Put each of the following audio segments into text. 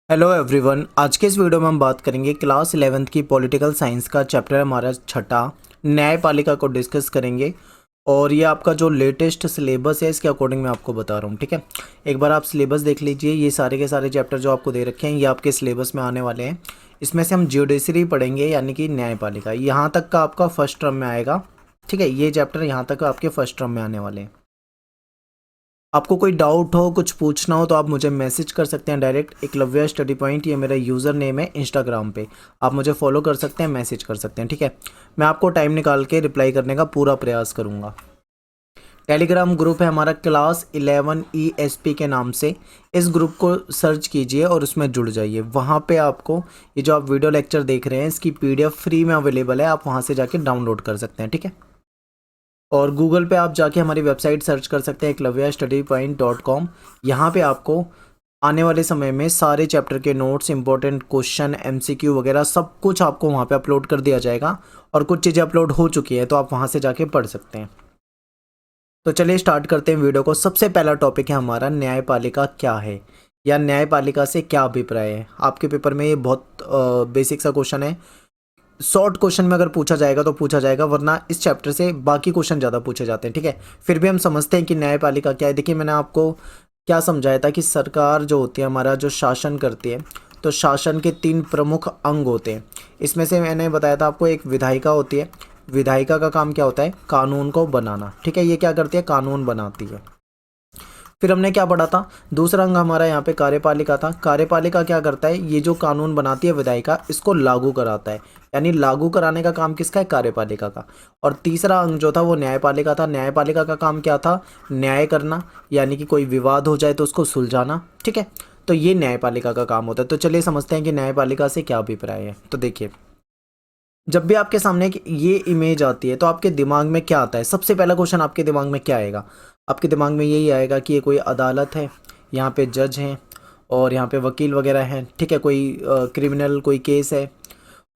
Hello everyone. आज के इस वीडियो में हम बात करेंगे क्लास 11th की पॉलिटिकल साइंस का चैप्टर हमारा छठा न्यायपालिका को डिस्कस करेंगे। और ये आपका जो लेटेस्ट सिलेबस है इसके अकॉर्डिंग मैं आपको बता रहा हूँ, ठीक है। एक बार आप सिलेबस देख लीजिए। ये सारे के सारे चैप्टर जो आपको दे रखे हैं ये आपके सिलेबस में आने वाले हैं। इसमें से हम ज्यूडिशरी पढ़ेंगे यानी कि न्यायपालिका, यहाँ तक का आपका फर्स्ट टर्म में आएगा, ठीक है। ये चैप्टर यहाँ तक आपके फर्स्ट टर्म में आने वाले हैं। आपको कोई डाउट हो, कुछ पूछना हो तो आप मुझे मैसेज कर सकते हैं डायरेक्ट। एकलव्य स्टडी पॉइंट ये मेरा यूज़र नेम है इंस्टाग्राम पे। आप मुझे फॉलो कर सकते हैं, मैसेज कर सकते हैं, ठीक है। मैं आपको टाइम निकाल के रिप्लाई करने का पूरा प्रयास करूँगा। टेलीग्राम ग्रुप है हमारा क्लास 11 ESP के नाम से। इस ग्रुप को सर्च कीजिए और उसमें जुड़ जाइए। वहाँ पे आपको ये जो आप वीडियो लेक्चर देख रहे हैं इसकी PDF फ्री में अवेलेबल है, आप वहाँ से जाके डाउनलोड कर सकते हैं, ठीक है। और गूगल पे आप जाके हमारी वेबसाइट सर्च कर सकते हैं eklavyastudypoint.com। यहाँ पे आपको आने वाले समय में सारे चैप्टर के नोट्स, इंपॉर्टेंट क्वेश्चन, MCQ वगैरह सब कुछ आपको वहाँ पे अपलोड कर दिया जाएगा। और कुछ चीज़ें अपलोड हो चुकी है तो आप वहाँ से जाके पढ़ सकते हैं। तो चलिए स्टार्ट करते हैं वीडियो को। सबसे पहला टॉपिक है हमारा न्यायपालिका क्या है या न्यायपालिका से क्या अभिप्राय है। आपके पेपर में ये बहुत बेसिक सा क्वेश्चन है। शॉर्ट क्वेश्चन में अगर पूछा जाएगा तो पूछा जाएगा, वरना इस चैप्टर से बाकी क्वेश्चन ज़्यादा पूछे जाते हैं, ठीक है। फिर भी हम समझते हैं कि न्यायपालिका क्या है। देखिए मैंने आपको क्या समझाया था कि सरकार जो होती है हमारा जो शासन करती है, तो शासन के 3 प्रमुख अंग होते हैं। इसमें से मैंने बताया था आपको एक विधायिका होती है। विधायिका का काम क्या होता है? कानून को बनाना, ठीक है। ये क्या करती है? कानून बनाती है। फिर हमने क्या पढ़ा था? दूसरा अंग हमारा यहाँ पे कार्यपालिका था। कार्यपालिका क्या करता है? ये जो कानून बनाती है विधायिका, इसको लागू कराता है। यानी लागू कराने का काम किसका है? कार्यपालिका का। और तीसरा अंग जो था वो न्यायपालिका था। न्यायपालिका का काम क्या था? न्याय करना, यानी कि कोई विवाद हो जाए तो उसको सुलझाना, ठीक है। तो ये न्यायपालिका का काम होता है। तो चलिए समझते हैं कि न्यायपालिका से क्या अभिप्राय है। तो देखिए, जब भी आपके सामने ये इमेज आती है तो आपके दिमाग में क्या आता है? सबसे पहला क्वेश्चन आपके दिमाग में क्या आएगा? आपके दिमाग में यही आएगा कि ये कोई अदालत है, यहाँ पे जज हैं और यहाँ पे वकील वगैरह हैं, ठीक है। कोई क्रिमिनल कोई केस है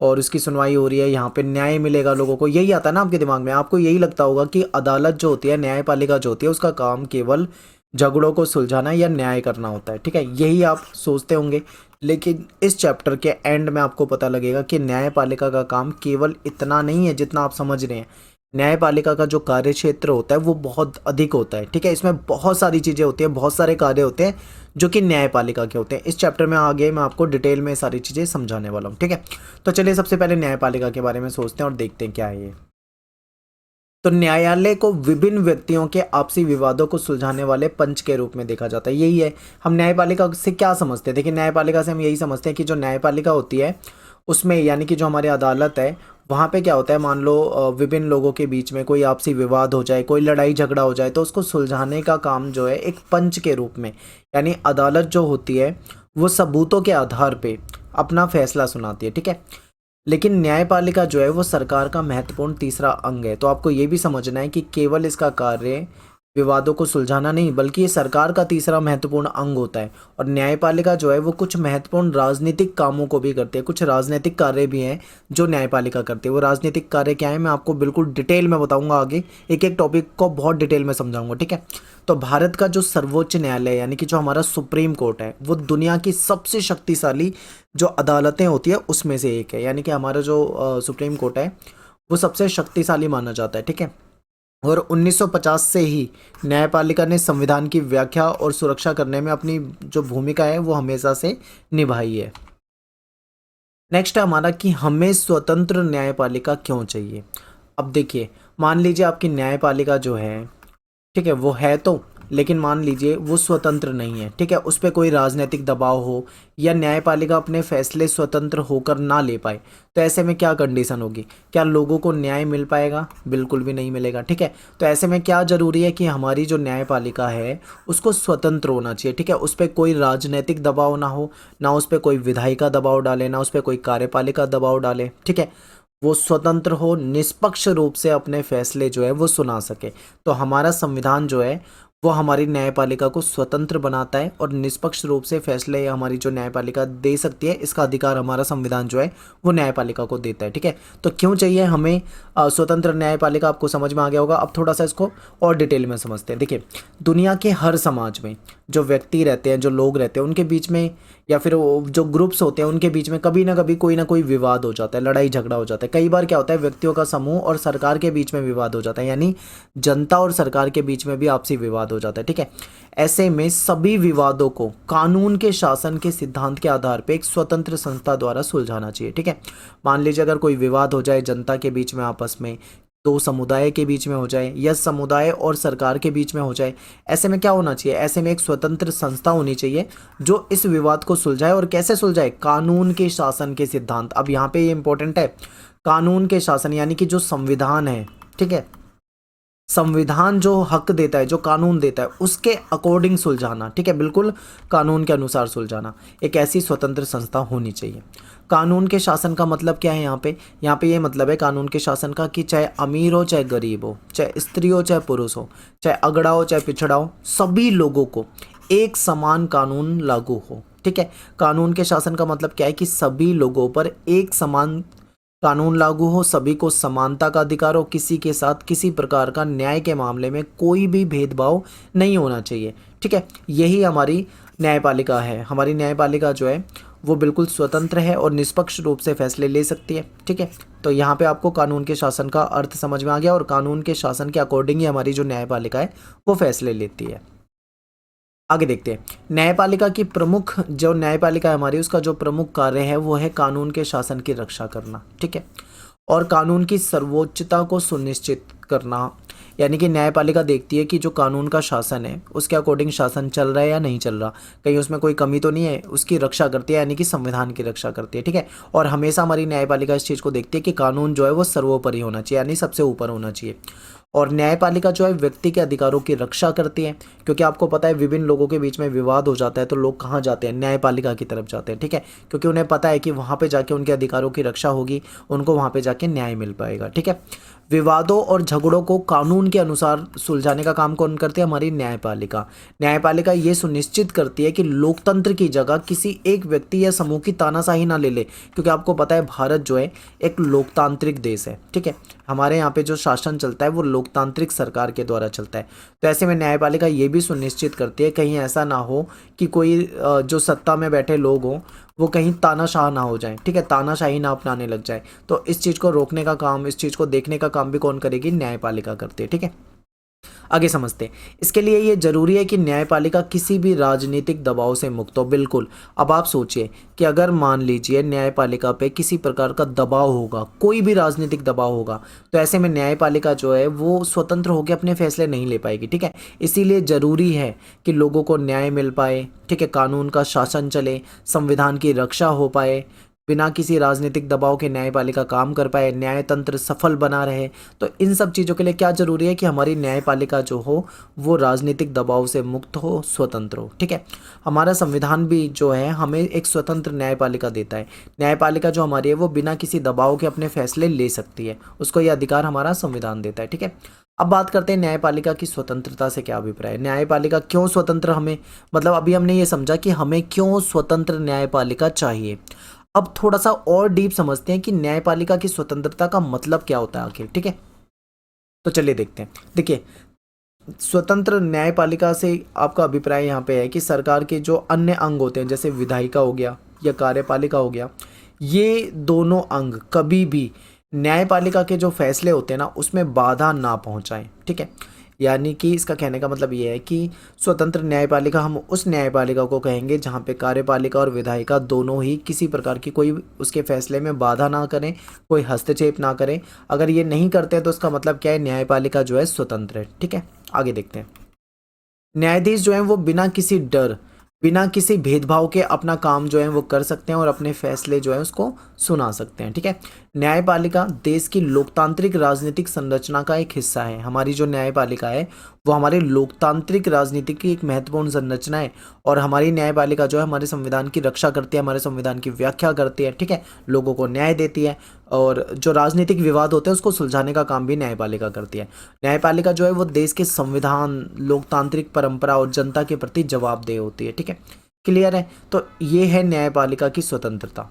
और उसकी सुनवाई हो रही है, यहाँ पे न्याय मिलेगा लोगों को। यही आता है ना आपके दिमाग में। आपको यही लगता होगा कि अदालत जो होती है, न्यायपालिका जो होती है, उसका काम केवल झगड़ों को सुलझाना या न्याय करना होता है, ठीक है। यही आप सोचते होंगे। लेकिन इस चैप्टर के एंड में आपको पता लगेगा कि न्यायपालिका का काम केवल इतना नहीं है जितना आप समझ रहे हैं। न्यायपालिका का जो कार्य क्षेत्र होता है वो बहुत अधिक होता है, ठीक है। इसमें बहुत सारी चीज़ें होती हैं, बहुत सारे कार्य होते हैं जो कि न्यायपालिका के होते हैं। इस चैप्टर में आगे मैं आपको डिटेल में सारी चीज़ें समझाने वाला हूँ, ठीक है। तो चलिए सबसे पहले न्यायपालिका के बारे में सोचते हैं और देखते हैं क्या है ये। तो न्यायालय को विभिन्न व्यक्तियों के आपसी विवादों को सुलझाने वाले पंच के रूप में देखा जाता है। यही है। हम न्यायपालिका से क्या समझते हैं? देखिए, न्यायपालिका से हम यही समझते हैं कि जो न्यायपालिका होती है उसमें, यानी कि जो हमारी अदालत है, वहाँ पे क्या होता है, मान लो विभिन्न लोगों के बीच में कोई आपसी विवाद हो जाए, कोई लड़ाई झगड़ा हो जाए, तो उसको सुलझाने का काम जो है एक पंच के रूप में, यानी अदालत जो होती है वो सबूतों के आधार पे अपना फैसला सुनाती है, ठीक है। लेकिन न्यायपालिका जो है वो सरकार का महत्वपूर्ण तीसरा अंग है। तो आपको ये भी समझना है कि केवल इसका कार्य विवादों को सुलझाना नहीं, बल्कि ये सरकार का तीसरा महत्वपूर्ण अंग होता है। और न्यायपालिका जो है वो कुछ महत्वपूर्ण राजनीतिक कामों को भी करती है। कुछ राजनीतिक कार्य भी हैं जो न्यायपालिका करती है। वो राजनीतिक कार्य क्या है मैं आपको बिल्कुल डिटेल में बताऊंगा आगे। एक एक टॉपिक को बहुत डिटेल में समझाऊंगा, ठीक है। तो भारत का जो सर्वोच्च न्यायालय यानी कि जो हमारा सुप्रीम कोर्ट है, वो दुनिया की सबसे शक्तिशाली जो अदालतें होती है उसमें से एक है। यानी कि हमारा जो सुप्रीम कोर्ट है वो सबसे शक्तिशाली माना जाता है, ठीक है। और 1950 से ही न्यायपालिका ने संविधान की व्याख्या और सुरक्षा करने में अपनी जो भूमिका है वो हमेशा से निभाई है। नेक्स्ट है हमारा कि हमें स्वतंत्र न्यायपालिका क्यों चाहिए। अब देखिए, मान लीजिए आपकी न्यायपालिका जो है, ठीक है, वो है तो, लेकिन मान लीजिए वो स्वतंत्र नहीं है, ठीक है। उस पर कोई राजनीतिक दबाव हो या न्यायपालिका अपने फैसले स्वतंत्र होकर ना ले पाए, तो ऐसे में क्या कंडीशन होगी? क्या लोगों को न्याय मिल पाएगा? बिल्कुल भी नहीं मिलेगा, ठीक है। तो ऐसे में क्या जरूरी है कि हमारी जो न्यायपालिका है उसको स्वतंत्र होना चाहिए, ठीक है। उस पर कोई राजनीतिक दबाव ना हो, ना उस पर कोई विधायिका दबाव डाले, ना उस पर कोई कार्यपालिका दबाव डाले, ठीक है। वो स्वतंत्र हो, निष्पक्ष रूप से अपने फैसले जो है वो सुना सके। तो हमारा संविधान जो है वो हमारी न्यायपालिका को स्वतंत्र बनाता है और निष्पक्ष रूप से फैसले हमारी जो न्यायपालिका दे सकती है, इसका अधिकार हमारा संविधान जो है वो न्यायपालिका को देता है। ठीक है, तो क्यों चाहिए हमें स्वतंत्र न्यायपालिका, आपको समझ में आ गया होगा। अब थोड़ा सा इसको और डिटेल में समझते हैं। देखिए, दुनिया के हर समाज में जो व्यक्ति रहते हैं, जो लोग रहते हैं, उनके बीच में या फिर जो ग्रुप्स होते हैं उनके बीच में कभी ना कभी कोई ना कोई विवाद हो जाता है, लड़ाई झगड़ा हो जाता है। कई बार क्या होता है, व्यक्तियों का समूह और सरकार के बीच में विवाद हो जाता है, यानी जनता और सरकार के बीच में भी आपसी विवाद हो जाता है। ठीक है, ऐसे में सभी विवादों को कानून के शासन के सिद्धांत के आधार पर एक स्वतंत्र संस्था द्वारा सुलझाना चाहिए। ठीक है, मान लीजिए अगर कोई विवाद हो जाए जनता के बीच में, आपस में दो समुदाय के बीच में हो जाए या समुदाय और सरकार के बीच में हो जाए, ऐसे में क्या होना चाहिए, ऐसे में एक स्वतंत्र संस्था होनी चाहिए जो इस विवाद को सुलझाए। और कैसे सुलझाए, कानून के शासन के सिद्धांत। अब यहाँ पे ये इंपॉर्टेंट है, कानून के शासन यानी कि जो संविधान है, ठीक है, संविधान जो हक देता है, जो कानून देता है, उसके अकॉर्डिंग सुलझाना। ठीक है, बिल्कुल कानून के अनुसार सुलझाना, एक ऐसी स्वतंत्र संस्था होनी चाहिए। कानून के शासन का मतलब क्या है यहाँ पे ये मतलब है कानून के शासन का कि चाहे अमीर हो चाहे गरीब हो, चाहे स्त्री हो चाहे पुरुष हो, चाहे अगड़ा हो चाहे पिछड़ा हो, सभी लोगों को एक समान कानून लागू हो। ठीक है, कानून के शासन का मतलब क्या है कि सभी लोगों पर एक समान कानून लागू हो, सभी को समानता का अधिकार हो, किसी के साथ किसी प्रकार का न्याय के मामले में कोई भी भेदभाव नहीं होना चाहिए। ठीक है, यही हमारी न्यायपालिका है। हमारी न्यायपालिका जो है वो बिल्कुल स्वतंत्र है और निष्पक्ष रूप से फैसले ले सकती है। ठीक है, तो यहाँ पे आपको कानून के शासन का अर्थ समझ में आ गया और कानून के शासन के अकॉर्डिंग ही हमारी जो न्यायपालिका है वो फैसले लेती है। आगे देखते हैं, न्यायपालिका की प्रमुख जो न्यायपालिका है हमारी, उसका जो प्रमुख कार्य है वो है कानून के शासन की रक्षा करना। ठीक है, और कानून की सर्वोच्चता को सुनिश्चित करना, यानी कि न्यायपालिका देखती है कि जो कानून का शासन है उसके अकॉर्डिंग शासन चल रहा है या नहीं चल रहा, कहीं उसमें कोई कमी तो नहीं है, उसकी रक्षा करती है, यानी कि संविधान की रक्षा करती है। ठीक है, और हमेशा हमारी न्यायपालिका इस चीज़ को देखती है कि कानून जो है वो सर्वोपरि होना चाहिए, यानी सबसे ऊपर होना चाहिए। और न्यायपालिका जो है व्यक्ति के अधिकारों की रक्षा करती है, क्योंकि आपको पता है विभिन्न लोगों के बीच में विवाद हो जाता है तो लोग कहाँ जाते हैं, न्यायपालिका की तरफ जाते हैं। ठीक है, क्योंकि उन्हें पता है कि वहाँ पे जाके उनके अधिकारों की रक्षा होगी, उनको वहाँ पे जाके न्याय मिल पाएगा। ठीक है, विवादों और झगड़ों को कानून के अनुसार सुलझाने का काम कौन करती है, हमारी न्यायपालिका। न्यायपालिका ये सुनिश्चित करती है कि लोकतंत्र की जगह किसी एक व्यक्ति या समूह की तानाशाही ना ले ले, क्योंकि आपको पता है भारत जो है एक लोकतांत्रिक देश है। ठीक है, हमारे यहाँ पे जो शासन चलता है वो लोकतांत्रिक सरकार के द्वारा चलता है। तो ऐसे में न्यायपालिका ये भी सुनिश्चित करती है कहीं ऐसा ना हो कि कोई जो सत्ता में बैठे लोग हों वो कहीं तानाशाह ना हो जाए। ठीक है, तानाशाही ना अपनाने लग जाए। तो इस चीज़ को रोकने का काम, इस चीज़ को देखने का काम भी कौन करेगी, न्यायपालिका करती है। ठीक है, आगे समझते हैं। इसके लिए ये जरूरी है कि न्यायपालिका किसी भी राजनीतिक दबाव से मुक्त हो। बिल्कुल, अब आप सोचिए कि अगर मान लीजिए न्यायपालिका पे किसी प्रकार का दबाव होगा, कोई भी राजनीतिक दबाव होगा, तो ऐसे में न्यायपालिका जो है वो स्वतंत्र होकर अपने फैसले नहीं ले पाएगी। ठीक है, इसीलिए जरूरी है कि लोगों को न्याय मिल पाए। ठीक है, कानून का शासन चले, संविधान की रक्षा हो पाए, बिना किसी राजनीतिक दबाव के न्यायपालिका काम कर पाए, न्यायतंत्र सफल बना रहे। तो इन सब चीज़ों के लिए क्या जरूरी है कि हमारी न्यायपालिका जो हो वो राजनीतिक दबाव से मुक्त हो, स्वतंत्र हो। ठीक है, हमारा संविधान भी जो है हमें एक स्वतंत्र न्यायपालिका देता है। न्यायपालिका जो हमारी है वो बिना किसी दबाव के अपने फैसले ले सकती है, उसको ये अधिकार हमारा संविधान देता है। ठीक है, अब बात करते हैं न्यायपालिका की स्वतंत्रता से क्या अभिप्राय है। न्यायपालिका क्यों स्वतंत्र, हमें मतलब अभी हमने ये समझा कि हमें क्यों स्वतंत्र न्यायपालिका चाहिए। अब थोड़ा सा और डीप समझते हैं कि न्यायपालिका की स्वतंत्रता का मतलब क्या होता है आखिर। ठीक है, तो चलिए देखते हैं। देखिए, स्वतंत्र न्यायपालिका से आपका अभिप्राय यहाँ पे है कि सरकार के जो अन्य अंग होते हैं, जैसे विधायिका हो गया या कार्यपालिका हो गया, ये दोनों अंग कभी भी न्यायपालिका के जो फैसले होते हैं ना उसमें बाधा ना पहुँचाएं। ठीक है, यानी कि इसका कहने का मतलब ये है कि स्वतंत्र न्यायपालिका, हम उस न्यायपालिका को कहेंगे जहाँ पे कार्यपालिका और विधायिका दोनों ही किसी प्रकार की कोई उसके फैसले में बाधा ना करें, कोई हस्तक्षेप ना करें। अगर ये नहीं करते हैं तो उसका मतलब क्या है, न्यायपालिका जो है स्वतंत्र है। ठीक है, आगे देखते हैं। न्यायाधीश जो है वो बिना किसी डर, बिना किसी भेदभाव के अपना काम जो है वो कर सकते हैं और अपने फैसले जो है उसको सुना सकते हैं। ठीक है, न्यायपालिका देश की लोकतांत्रिक राजनीतिक संरचना का एक हिस्सा है। हमारी जो न्यायपालिका है वो हमारे लोकतांत्रिक राजनीति की एक महत्वपूर्ण संरचना है और हमारी न्यायपालिका जो है हमारे संविधान की रक्षा करती है, हमारे संविधान की व्याख्या करती है। ठीक है, लोगों को न्याय देती है और जो राजनीतिक विवाद होते हैं उसको सुलझाने का काम भी न्यायपालिका करती है। न्यायपालिका जो है वो देश के संविधान, लोकतांत्रिक परंपरा और जनता के प्रति जवाबदेह होती है। ठीक है, क्लियर है? तो ये है न्यायपालिका की स्वतंत्रता।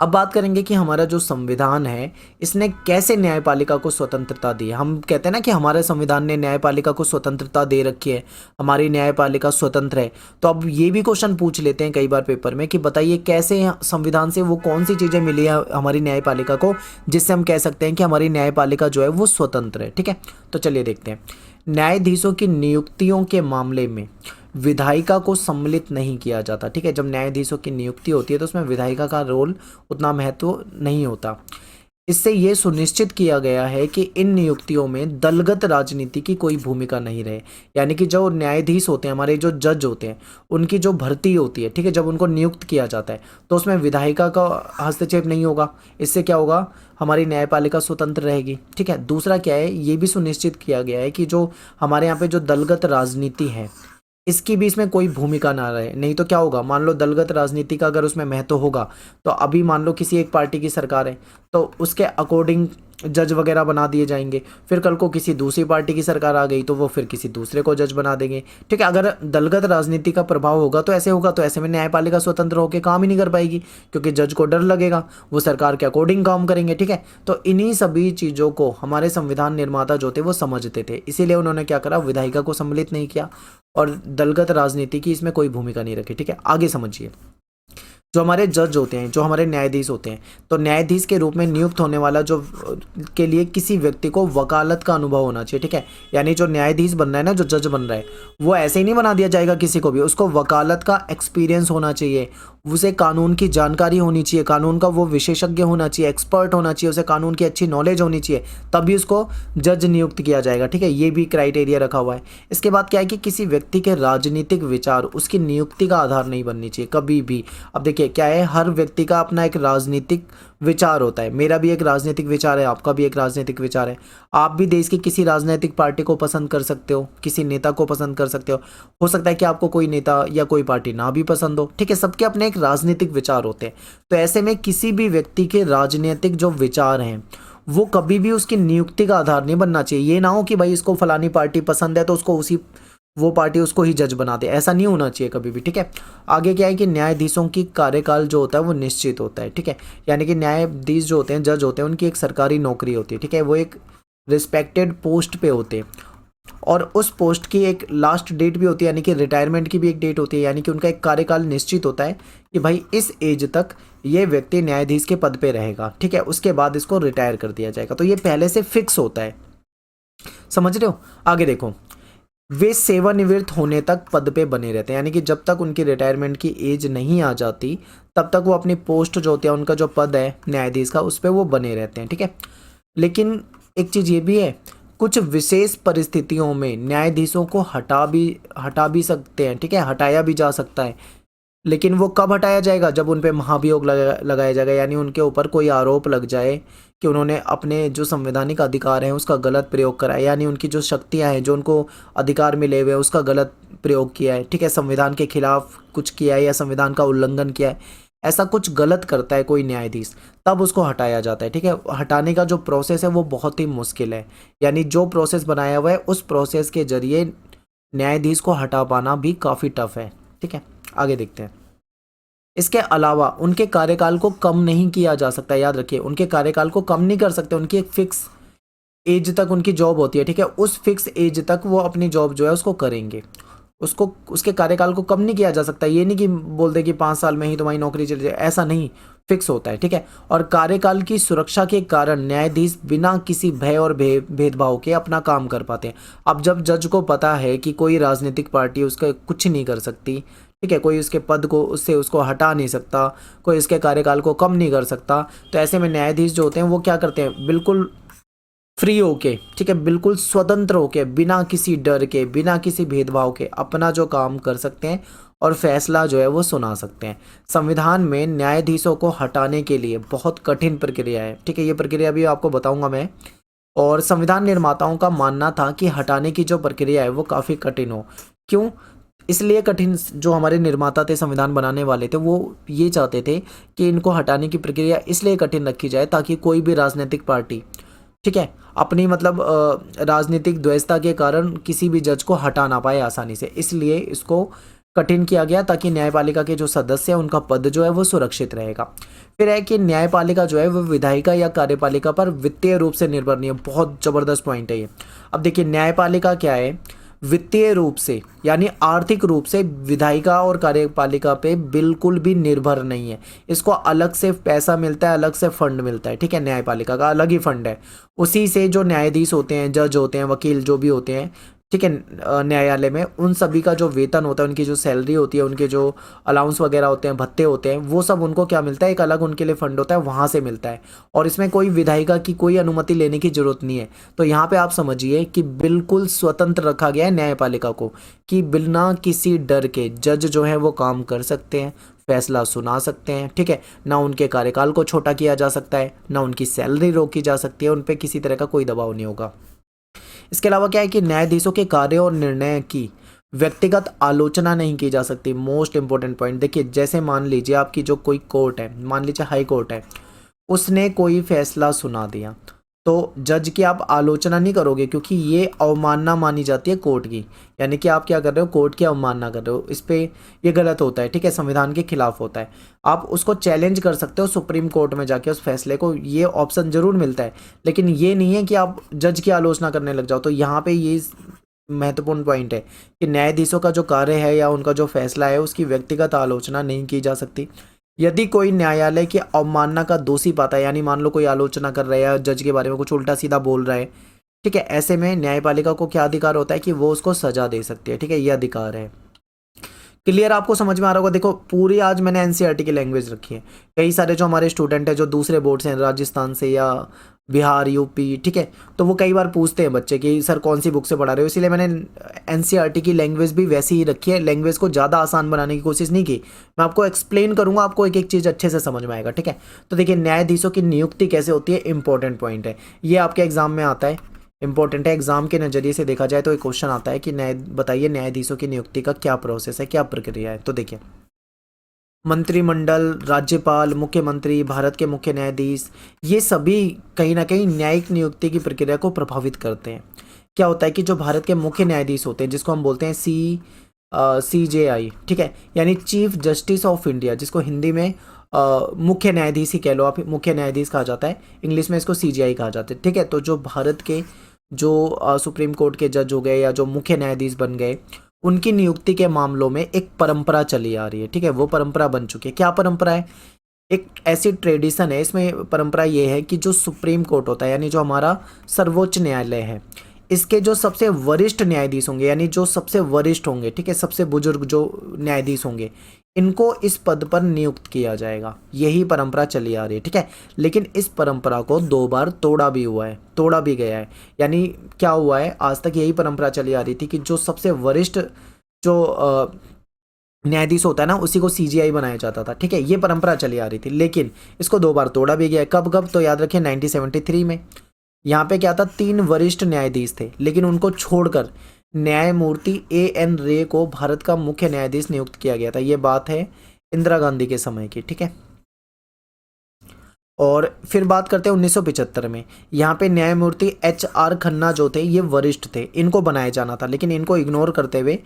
अब बात करेंगे कि हमारा जो संविधान है इसने कैसे न्यायपालिका को स्वतंत्रता दी है। हम कहते हैं ना कि हमारे संविधान ने न्यायपालिका को स्वतंत्रता दे रखी है, हमारी न्यायपालिका स्वतंत्र है। तो अब ये भी क्वेश्चन पूछ लेते हैं कई बार पेपर में कि बताइए कैसे संविधान से वो कौन सी चीज़ें मिली है हमारी न्यायपालिका को जिससे हम कह सकते हैं कि हमारी न्यायपालिका जो है वो स्वतंत्र है। ठीक है, तो चलिए देखते हैं। न्यायाधीशों की नियुक्तियों के मामले में विधायिका को सम्मिलित नहीं किया जाता। ठीक है, जब न्यायाधीशों की नियुक्ति होती है तो उसमें विधायिका का रोल उतना महत्व नहीं होता। इससे ये सुनिश्चित किया गया है कि इन नियुक्तियों में दलगत राजनीति की कोई भूमिका नहीं रहे। यानी कि जो न्यायाधीश होते हैं, हमारे जो जज होते हैं, उनकी जो भर्ती होती है, ठीक है, जब उनको नियुक्त किया जाता है तो उसमें विधायिका का हस्तक्षेप नहीं होगा। इससे क्या होगा, हमारी न्यायपालिका स्वतंत्र रहेगी। ठीक है, दूसरा क्या है, ये भी सुनिश्चित किया गया है कि जो हमारे यहाँ पे जो दलगत राजनीति है इसकी भी इसमें कोई भूमिका ना रहे। नहीं तो क्या होगा, मान लो दलगत राजनीति का अगर उसमें महत्व होगा तो अभी मान लो किसी एक पार्टी की सरकार है तो उसके अकॉर्डिंग जज वगैरह बना दिए जाएंगे। फिर कल को किसी दूसरी पार्टी की सरकार आ गई तो वो फिर किसी दूसरे को जज बना देंगे। ठीक है, अगर दलगत राजनीति का प्रभाव होगा तो ऐसे होगा, तो ऐसे में न्यायपालिका स्वतंत्र होकर काम ही नहीं कर पाएगी क्योंकि जज को डर लगेगा, वो सरकार के अकॉर्डिंग काम करेंगे। ठीक है, तो इन्हीं सभी चीज़ों को हमारे संविधान निर्माता जो थे वो समझते थे, इसीलिए उन्होंने क्या करा, विधायिका को सम्मिलित नहीं किया और दलगत राजनीति की इसमें कोई भूमिका नहीं रखी। ठीक है, आगे समझिए। जो हमारे जज होते हैं, जो हमारे न्यायाधीश होते हैं, तो न्यायाधीश के रूप में नियुक्त होने वाला जो के लिए किसी व्यक्ति को वकालत का अनुभव होना चाहिए। ठीक है, यानी जो न्यायाधीश बन रहा है ना, जो जज बन रहा है, वो ऐसे ही नहीं बना दिया जाएगा किसी को भी, उसको वकालत का एक्सपीरियंस होना चाहिए, उसे कानून की जानकारी होनी चाहिए, कानून का वो विशेषज्ञ होना चाहिए, एक्सपर्ट होना चाहिए, उसे कानून की अच्छी नॉलेज होनी चाहिए, तभी उसको जज नियुक्त किया जाएगा। ठीक है, ये भी क्राइटेरिया रखा हुआ है। इसके बाद क्या है कि किसी व्यक्ति के राजनीतिक विचार उसकी नियुक्ति का आधार नहीं बननी चाहिए कभी भी। अब देखिए क्या है, हर व्यक्ति का अपना एक राजनीतिक विचार होता है। मेरा भी एक राजनीतिक विचार है, आपका भी एक राजनीतिक विचार है। आप भी देश की किसी राजनीतिक पार्टी को पसंद कर सकते हो, किसी नेता को पसंद कर सकते हो सकता है कि आपको कोई नेता या कोई पार्टी ना भी पसंद हो। ठीक है, सबके अपने एक राजनीतिक विचार होते हैं। तो ऐसे में किसी भी व्यक्ति के राजनीतिक जो विचार हैं वो कभी भी उसकी नियुक्ति का आधार नहीं बनना चाहिए। ये ना हो कि भाई इसको फलानी पार्टी पसंद है तो उसको वो पार्टी उसको ही जज बना दे, ऐसा नहीं होना चाहिए कभी भी। ठीक है, आगे क्या है कि न्यायाधीशों की कार्यकाल जो होता है वो निश्चित होता है। ठीक है, यानी कि न्यायाधीश जो होते हैं, जज होते हैं, उनकी एक सरकारी नौकरी होती है। ठीक है, वो एक रिस्पेक्टेड पोस्ट पे होते हैं और उस पोस्ट की एक लास्ट डेट भी होती है, यानी कि रिटायरमेंट की भी एक डेट होती है। यानी कि उनका एक कार्यकाल निश्चित होता है कि भाई इस एज तक ये व्यक्ति न्यायाधीश के पद पे रहेगा। ठीक है, उसके बाद इसको रिटायर कर दिया जाएगा। तो ये पहले से फिक्स होता है, समझ रहे हो। आगे देखो, वे सेवानिवृत्त होने तक पद पे बने रहते हैं, यानी कि जब तक उनकी रिटायरमेंट की एज नहीं आ जाती तब तक वो अपनी पोस्ट जो होती है, उनका जो पद है न्यायाधीश का, उस पर वो बने रहते हैं। ठीक है, लेकिन एक चीज़ ये भी है, कुछ विशेष परिस्थितियों में न्यायाधीशों को हटा भी सकते हैं। ठीक है, हटाया भी जा सकता है, लेकिन वो कब हटाया जाएगा, जब उन पे महाभियोग लगाया जाएगा, यानी उनके ऊपर कोई आरोप लग जाए कि उन्होंने अपने जो संवैधानिक अधिकार हैं उसका गलत प्रयोग करा है, यानी उनकी जो शक्तियां हैं, जो उनको अधिकार मिले हुए हैं, उसका गलत प्रयोग किया है। ठीक है, संविधान के खिलाफ कुछ किया है या संविधान का उल्लंघन किया है, ऐसा कुछ गलत करता है कोई न्यायाधीश, तब उसको हटाया जाता है। ठीक है, हटाने का जो प्रोसेस है वो बहुत ही मुश्किल है, यानी जो प्रोसेस बनाया हुआ है उस प्रोसेस के जरिए न्यायाधीश को हटा पाना भी काफ़ी टफ है। ठीक है, आगे देखते हैं। इसके अलावा उनके कार्यकाल को कम नहीं किया जा सकता, याद रखिए, उनके कार्यकाल को कम नहीं कर सकते। उनकी एक फिक्स एज तक उनकी जॉब होती है। ठीक है, उस फिक्स एज तक वो अपनी जॉब जो है उसको करेंगे, उसको उसके कार्यकाल को कम नहीं किया जा सकता। ये नहीं कि बोल दे कि 5 साल में ही तुम्हारी नौकरी चली जाए, ऐसा नहीं, फिक्स होता है। ठीक है, और कार्यकाल की सुरक्षा के कारण न्यायाधीश बिना किसी भय और भेदभाव के अपना काम कर पाते हैं। अब जब जज को पता है कि कोई राजनीतिक पार्टी उसका कुछ नहीं कर सकती, ठीक है, कोई उसके पद को उसको हटा नहीं सकता, कोई इसके कार्यकाल को कम नहीं कर सकता, तो ऐसे में न्यायाधीश जो होते हैं वो क्या करते हैं, बिल्कुल फ्री होके, ठीक है, बिल्कुल स्वतंत्र होके, बिना किसी डर के, बिना किसी भेदभाव के अपना जो काम कर सकते हैं और फैसला जो है वो सुना सकते हैं। संविधान में न्यायाधीशों को हटाने के लिए बहुत कठिन प्रक्रिया है, ठीक है, ये प्रक्रिया भी आपको बताऊंगा मैं। और संविधान निर्माताओं का मानना था कि हटाने की जो प्रक्रिया है वो काफ़ी कठिन हो। क्यों? इसलिए कठिन, जो हमारे निर्माता थे, संविधान बनाने वाले थे, वो ये चाहते थे कि इनको हटाने की प्रक्रिया इसलिए कठिन रखी जाए ताकि कोई भी राजनीतिक पार्टी, ठीक है, अपनी मतलब राजनीतिक द्वैधता के कारण किसी भी जज को हटा ना पाए आसानी से, इसलिए इसको कठिन किया गया ताकि न्यायपालिका के जो सदस्य हैं उनका पद जो है वो सुरक्षित रहेगा। फिर है कि न्यायपालिका जो है वो विधायिका या कार्यपालिका पर वित्तीय रूप से निर्भर नहीं है। बहुत ज़बरदस्त पॉइंट है ये। अब देखिए, न्यायपालिका क्या है, वित्तीय रूप से यानी आर्थिक रूप से विधायिका और कार्यपालिका पे बिल्कुल भी निर्भर नहीं है। इसको अलग से पैसा मिलता है, अलग से फंड मिलता है, ठीक है, न्यायपालिका का अलग ही फंड है। उसी से जो न्यायाधीश होते हैं, जज होते हैं, वकील जो भी होते हैं, ठीक है, न्यायालय में उन सभी का जो वेतन होता है, उनकी जो सैलरी होती है, उनके जो अलाउंस वगैरह होते हैं, भत्ते होते हैं, वो सब उनको क्या मिलता है, एक अलग उनके लिए फंड होता है, वहाँ से मिलता है। और इसमें कोई विधायिका की कोई अनुमति लेने की जरूरत नहीं है। तो यहाँ पे आप समझिए कि बिल्कुल स्वतंत्र रखा गया है न्यायपालिका को, कि बिना किसी डर के जज जो है वो काम कर सकते हैं, फैसला सुना सकते हैं, ठीक है, ना उनके कार्यकाल को छोटा किया जा सकता है, ना उनकी सैलरी रोकी जा सकती है, उन पर किसी तरह का कोई दबाव नहीं होगा। इसके अलावा क्या है कि न्यायाधीशों के कार्य और निर्णय की व्यक्तिगत आलोचना नहीं की जा सकती। मोस्ट इंपॉर्टेंट पॉइंट देखिए, जैसे मान लीजिए आपकी जो कोई कोर्ट है, मान लीजिए हाई कोर्ट है, उसने कोई फैसला सुना दिया, तो जज की आप आलोचना नहीं करोगे, क्योंकि ये अवमानना मानी जाती है कोर्ट की। यानी कि आप क्या कर रहे हो, कोर्ट की अवमानना कर रहे हो, इस पे ये गलत होता है, ठीक है, संविधान के खिलाफ होता है। आप उसको चैलेंज कर सकते हो सुप्रीम कोर्ट में जाके उस फैसले को, ये ऑप्शन जरूर मिलता है, लेकिन ये नहीं है कि आप जज की आलोचना करने लग जाओ। तो यहाँ पे ये महत्वपूर्ण पॉइंट है कि न्यायाधीशों का जो कार्य है या उनका जो फैसला है उसकी व्यक्तिगत आलोचना नहीं की जा सकती। यदि कोई न्यायालय की अवमानना का दोषी पाता है, यानी मान लो कोई आलोचना कर रहा है या जज के बारे में कुछ उल्टा सीधा बोल रहा है, ठीक है, ऐसे में न्यायपालिका को क्या अधिकार होता है कि वो उसको सजा दे सकती है, ठीक है, ये अधिकार है। क्लियर, आपको समझ में आ रहा होगा। देखो, पूरी आज मैंने एनसीईआरटी की लैंग्वेज रखी है। कई सारे जो हमारे स्टूडेंट हैं जो दूसरे बोर्ड से हैं, राजस्थान से या बिहार, यूपी, ठीक है, तो वो कई बार पूछते हैं बच्चे कि सर कौन सी बुक से पढ़ा रहे हो, इसीलिए मैंने एनसीईआरटी की लैंग्वेज भी वैसी ही रखी है। लैंग्वेज को ज़्यादा आसान बनाने की कोशिश नहीं की। मैं आपको एक्सप्लेन करूंगा, आपको एक एक चीज़ अच्छे से समझ में आएगा, ठीक है। तो देखिए, न्यायाधीशों की नियुक्ति कैसे होती है, इंपॉर्टेंट पॉइंट है ये, आपके एग्जाम में आता है, इंपॉर्टेंट है। एग्जाम के नज़रिए से देखा जाए तो एक क्वेश्चन आता है कि बताइए न्यायाधीशों की नियुक्ति का क्या प्रोसेस है, क्या प्रक्रिया है। तो देखिए, मंत्रिमंडल, राज्यपाल, मुख्यमंत्री, भारत के मुख्य न्यायाधीश, ये सभी कहीं ना कहीं न्यायिक नियुक्ति की प्रक्रिया को प्रभावित करते हैं। क्या होता है कि जो भारत के मुख्य न्यायाधीश होते हैं, जिसको हम बोलते हैं CJI, ठीक है, यानी चीफ जस्टिस ऑफ इंडिया, जिसको हिंदी में मुख्य न्यायाधीश ही कह लो आप, मुख्य न्यायाधीश कहा जाता है, इंग्लिश में इसको CJI कहा जाता है, ठीक है। तो जो भारत के जो सुप्रीम कोर्ट के जज हो गए या जो मुख्य न्यायाधीश बन गए, उनकी नियुक्ति के मामलों में एक परंपरा चली आ रही है, ठीक है, वो परंपरा बन चुकी है। क्या परंपरा है? एक ऐसी ट्रेडिशन है, इसमें परंपरा ये है कि जो सुप्रीम कोर्ट होता है, यानी जो हमारा सर्वोच्च न्यायालय है, इसके जो सबसे वरिष्ठ न्यायाधीश होंगे, यानी जो सबसे वरिष्ठ होंगे, ठीक है, सबसे बुजुर्ग जो न्यायाधीश होंगे, इनको इस पद पर नियुक्त किया जाएगा। यही परंपरा चली आ रही है, ठीक है। लेकिन इस परंपरा को 2 बार तोड़ा भी हुआ है, तोड़ा भी गया है। यानी क्या हुआ है, आज तक यही परंपरा चली आ रही थी कि जो सबसे वरिष्ठ जो न्यायाधीश होता है ना, उसी को CJI बनाया जाता था, ठीक है, ये परंपरा चली आ रही थी। लेकिन इसको 2 बार तोड़ा भी गया है। कब कब? तो याद रखिए 1973 में। यहाँ पे क्या था, 3 वरिष्ठ न्यायाधीश थे, लेकिन उनको छोड़कर न्यायमूर्ति AN रे को भारत का मुख्य न्यायाधीश नियुक्त किया गया था। ये बात है इंदिरा गांधी के समय की, ठीक है। और फिर बात करते हैं 1975 में। यहाँ पे न्यायमूर्ति HR खन्ना जो थे, ये वरिष्ठ थे, इनको बनाया जाना था, लेकिन इनको इग्नोर करते हुए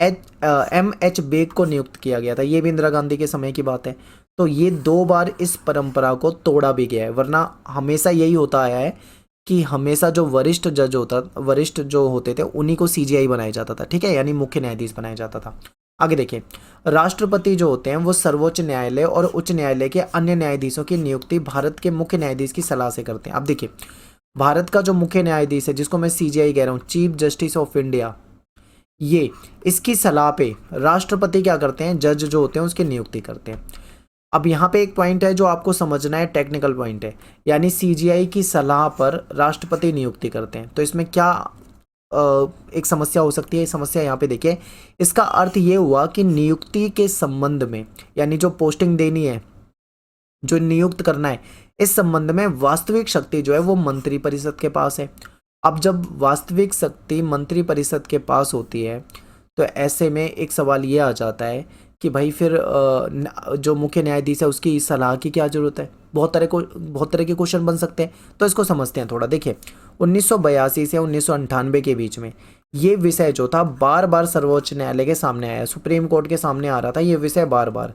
MH बेग को नियुक्त किया गया था। ये भी इंदिरा गांधी के समय की बात है। तो ये 2 बार इस परंपरा को तोड़ा भी गया है, वरना हमेशा यही होता आया है कि हमेशा जो वरिष्ठ जज होता, वरिष्ठ जो होते थे, उन्हीं को CJI बनाया जाता था, ठीक है, यानी मुख्य न्यायाधीश बनाया जाता था। आगे देखिए, राष्ट्रपति जो होते हैं वो सर्वोच्च न्यायालय और उच्च न्यायालय के अन्य न्यायाधीशों की नियुक्ति भारत के मुख्य न्यायाधीश की सलाह से करते हैं। अब देखिए, भारत का जो मुख्य न्यायाधीश है, जिसको मैं CJI कह रहा हूँ, चीफ जस्टिस ऑफ इंडिया, ये इसकी सलाह पे राष्ट्रपति क्या करते हैं, जज जो होते हैं उसकी नियुक्ति करते हैं। अब यहाँ पे एक पॉइंट है जो आपको समझना है, टेक्निकल पॉइंट है, यानी सीजीआई की सलाह पर राष्ट्रपति नियुक्ति करते हैं। तो इसमें क्या एक समस्या हो सकती है, समस्या यहाँ पे देखिए, इसका अर्थ ये हुआ कि नियुक्ति के संबंध में, यानी जो पोस्टिंग देनी है, जो नियुक्त करना है, इस संबंध में वास्तविक शक्ति जो है वो मंत्री परिषद के पास है। अब जब वास्तविक शक्ति मंत्री परिषद के पास होती है तो ऐसे में एक सवाल ये आ जाता है कि भाई फिर जो मुख्य न्यायाधीश है उसकी इस सलाह की क्या जरूरत है। बहुत तरह के क्वेश्चन बन सकते हैं, तो इसको समझते हैं थोड़ा। देखिए 1982 से 1998 के बीच में ये विषय जो था बार बार सर्वोच्च न्यायालय के सामने आया, सुप्रीम कोर्ट के सामने आ रहा था ये विषय बार बार।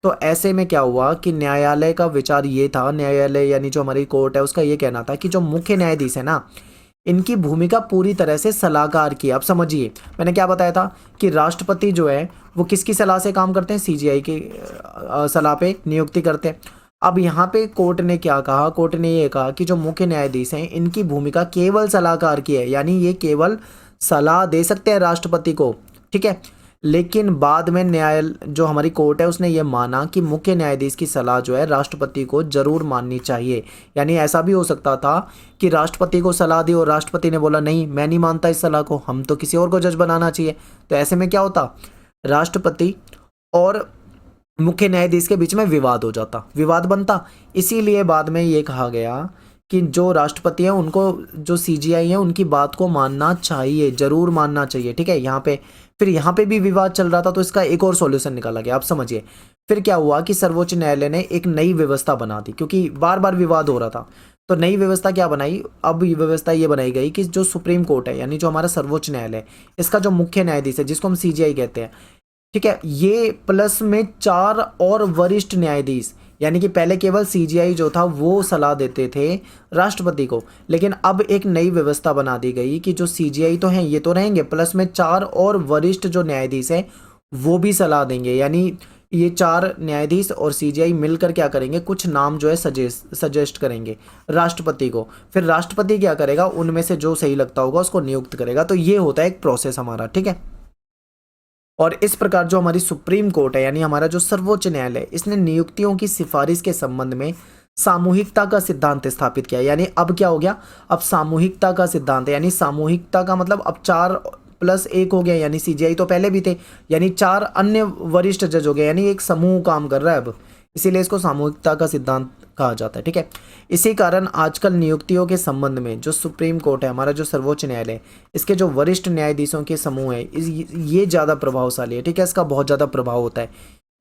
तो ऐसे में क्या हुआ कि न्यायालय का विचार ये था, न्यायालय यानी जो हमारी कोर्ट है उसका ये कहना था कि जो मुख्य न्यायाधीश है ना, इनकी भूमिका पूरी तरह से सलाहकार की। अब समझिए मैंने क्या बताया था कि राष्ट्रपति जो है वो किसकी सलाह से काम करते हैं, सीजीआई की सलाह पे नियुक्ति करते हैं। अब यहाँ पे कोर्ट ने क्या कहा, कोर्ट ने ये कहा कि जो मुख्य न्यायाधीश हैं इनकी भूमिका केवल सलाहकार की है, यानी ये केवल सलाह दे सकते हैं राष्ट्रपति को, ठीक है। लेकिन बाद में जो हमारी कोर्ट है उसने ये माना कि मुख्य न्यायाधीश की सलाह जो है राष्ट्रपति को जरूर माननी चाहिए। यानी ऐसा भी हो सकता था कि राष्ट्रपति को सलाह दी और राष्ट्रपति ने बोला नहीं मैं नहीं मानता इस सलाह को, हम तो किसी और को जज बनाना चाहिए। तो ऐसे में क्या होता, राष्ट्रपति और मुख्य न्यायाधीश के बीच में विवाद हो जाता, विवाद बनता। इसीलिए बाद में ये कहा गया कि जो राष्ट्रपति है उनको, जो सीजीआई है उनकी बात को मानना चाहिए, जरूर मानना चाहिए, ठीक है। यहाँ पे फिर यहाँ पे भी विवाद चल रहा था तो इसका एक और सॉल्यूशन निकाला गया। आप समझिए फिर क्या हुआ कि सर्वोच्च न्यायालय ने एक नई व्यवस्था बना दी, क्योंकि बार बार विवाद हो रहा था। तो नई व्यवस्था क्या बनाई, अब व्यवस्था ये बनाई गई कि जो सुप्रीम कोर्ट है यानी जो हमारा सर्वोच्च न्यायालय है, इसका जो मुख्य न्यायाधीश है जिसको हम सीजीआई कहते हैं, ठीक है, ये प्लस में 4 और वरिष्ठ न्यायाधीश, यानी कि पहले केवल सीजीआई जो था वो सलाह देते थे राष्ट्रपति को, लेकिन अब एक नई व्यवस्था बना दी गई कि जो सीजीआई तो हैं ये तो रहेंगे, प्लस में 4 और वरिष्ठ जो न्यायाधीश हैं वो भी सलाह देंगे। यानी ये 4 न्यायाधीश और सीजीआई मिलकर क्या करेंगे, कुछ नाम जो है सजेस्ट करेंगे राष्ट्रपति को, फिर राष्ट्रपति क्या करेगा, उनमें से जो सही लगता होगा उसको नियुक्त करेगा। तो ये होता है एक प्रोसेस हमारा, ठीक है। और इस प्रकार जो हमारी सुप्रीम कोर्ट है यानी हमारा जो सर्वोच्च न्यायालय है, इसने नियुक्तियों की सिफारिश के संबंध में सामूहिकता का सिद्धांत स्थापित किया। यानी अब क्या हो गया, अब सामूहिकता का सिद्धांत है, यानी सामूहिकता का मतलब अब 4+1 हो गया, यानी सीजीआई तो पहले भी थे, यानी 4 अन्य वरिष्ठ जज हो गए, यानी एक समूह काम कर रहा है अब, इसीलिए इसको सामूहिकता का सिद्धांत कहा जाता है, ठीक है। इसी कारण आजकल नियुक्तियों के संबंध में जो सुप्रीम कोर्ट है, हमारा जो सर्वोच्च न्यायालय है, इसके जो वरिष्ठ न्यायाधीशों के समूह है ये ज़्यादा प्रभावशाली है, ठीक है। इसका बहुत ज़्यादा प्रभाव होता है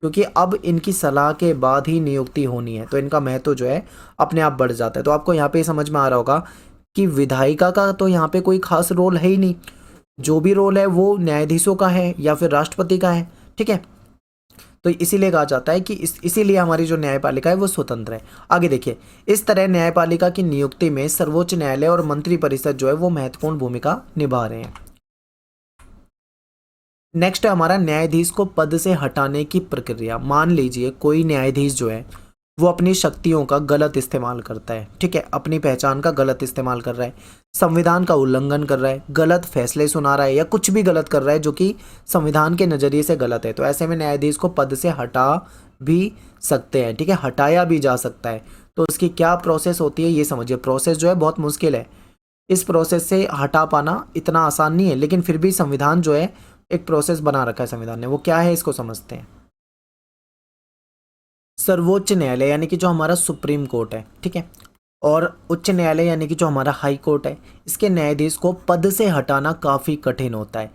क्योंकि अब इनकी सलाह के बाद ही नियुक्ति होनी है, तो इनका महत्व जो है अपने आप बढ़ जाता है। तो आपको यहाँ पे समझ में आ रहा होगा कि विधायिका का तो यहाँ पे कोई खास रोल है ही नहीं, जो भी रोल है वो न्यायाधीशों का है या फिर राष्ट्रपति का है, ठीक है। तो इसीलिए कहा जाता है कि इसीलिए हमारी जो न्यायपालिका है वो स्वतंत्र है। आगे देखिए, इस तरह न्यायपालिका की नियुक्ति में सर्वोच्च न्यायालय और मंत्री परिषद जो है वो महत्वपूर्ण भूमिका निभा रहे हैं। नेक्स्ट है हमारा न्यायाधीश को पद से हटाने की प्रक्रिया। मान लीजिए कोई न्यायाधीश जो है वो अपनी शक्तियों का गलत इस्तेमाल करता है, ठीक है, अपनी पहचान का गलत इस्तेमाल कर रहा है, संविधान का उल्लंघन कर रहा है, गलत फैसले सुना रहा है या कुछ भी गलत कर रहा है जो कि संविधान के नज़रिए से गलत है। तो ऐसे में न्यायाधीश को पद से हटा भी सकते हैं, ठीक है, हटाया भी जा सकता है। तो उसकी क्या प्रोसेस होती है ये समझिए। प्रोसेस जो है बहुत मुश्किल है, इस प्रोसेस से हटा पाना इतना आसान नहीं है, लेकिन फिर भी संविधान जो है एक प्रोसेस बना रखा है संविधान ने, वो क्या है इसको समझते हैं। सर्वोच्च न्यायालय यानी कि जो हमारा सुप्रीम कोर्ट है, ठीक है, और उच्च न्यायालय यानी कि जो हमारा हाई कोर्ट है, इसके न्यायाधीश को पद से हटाना काफ़ी कठिन होता है।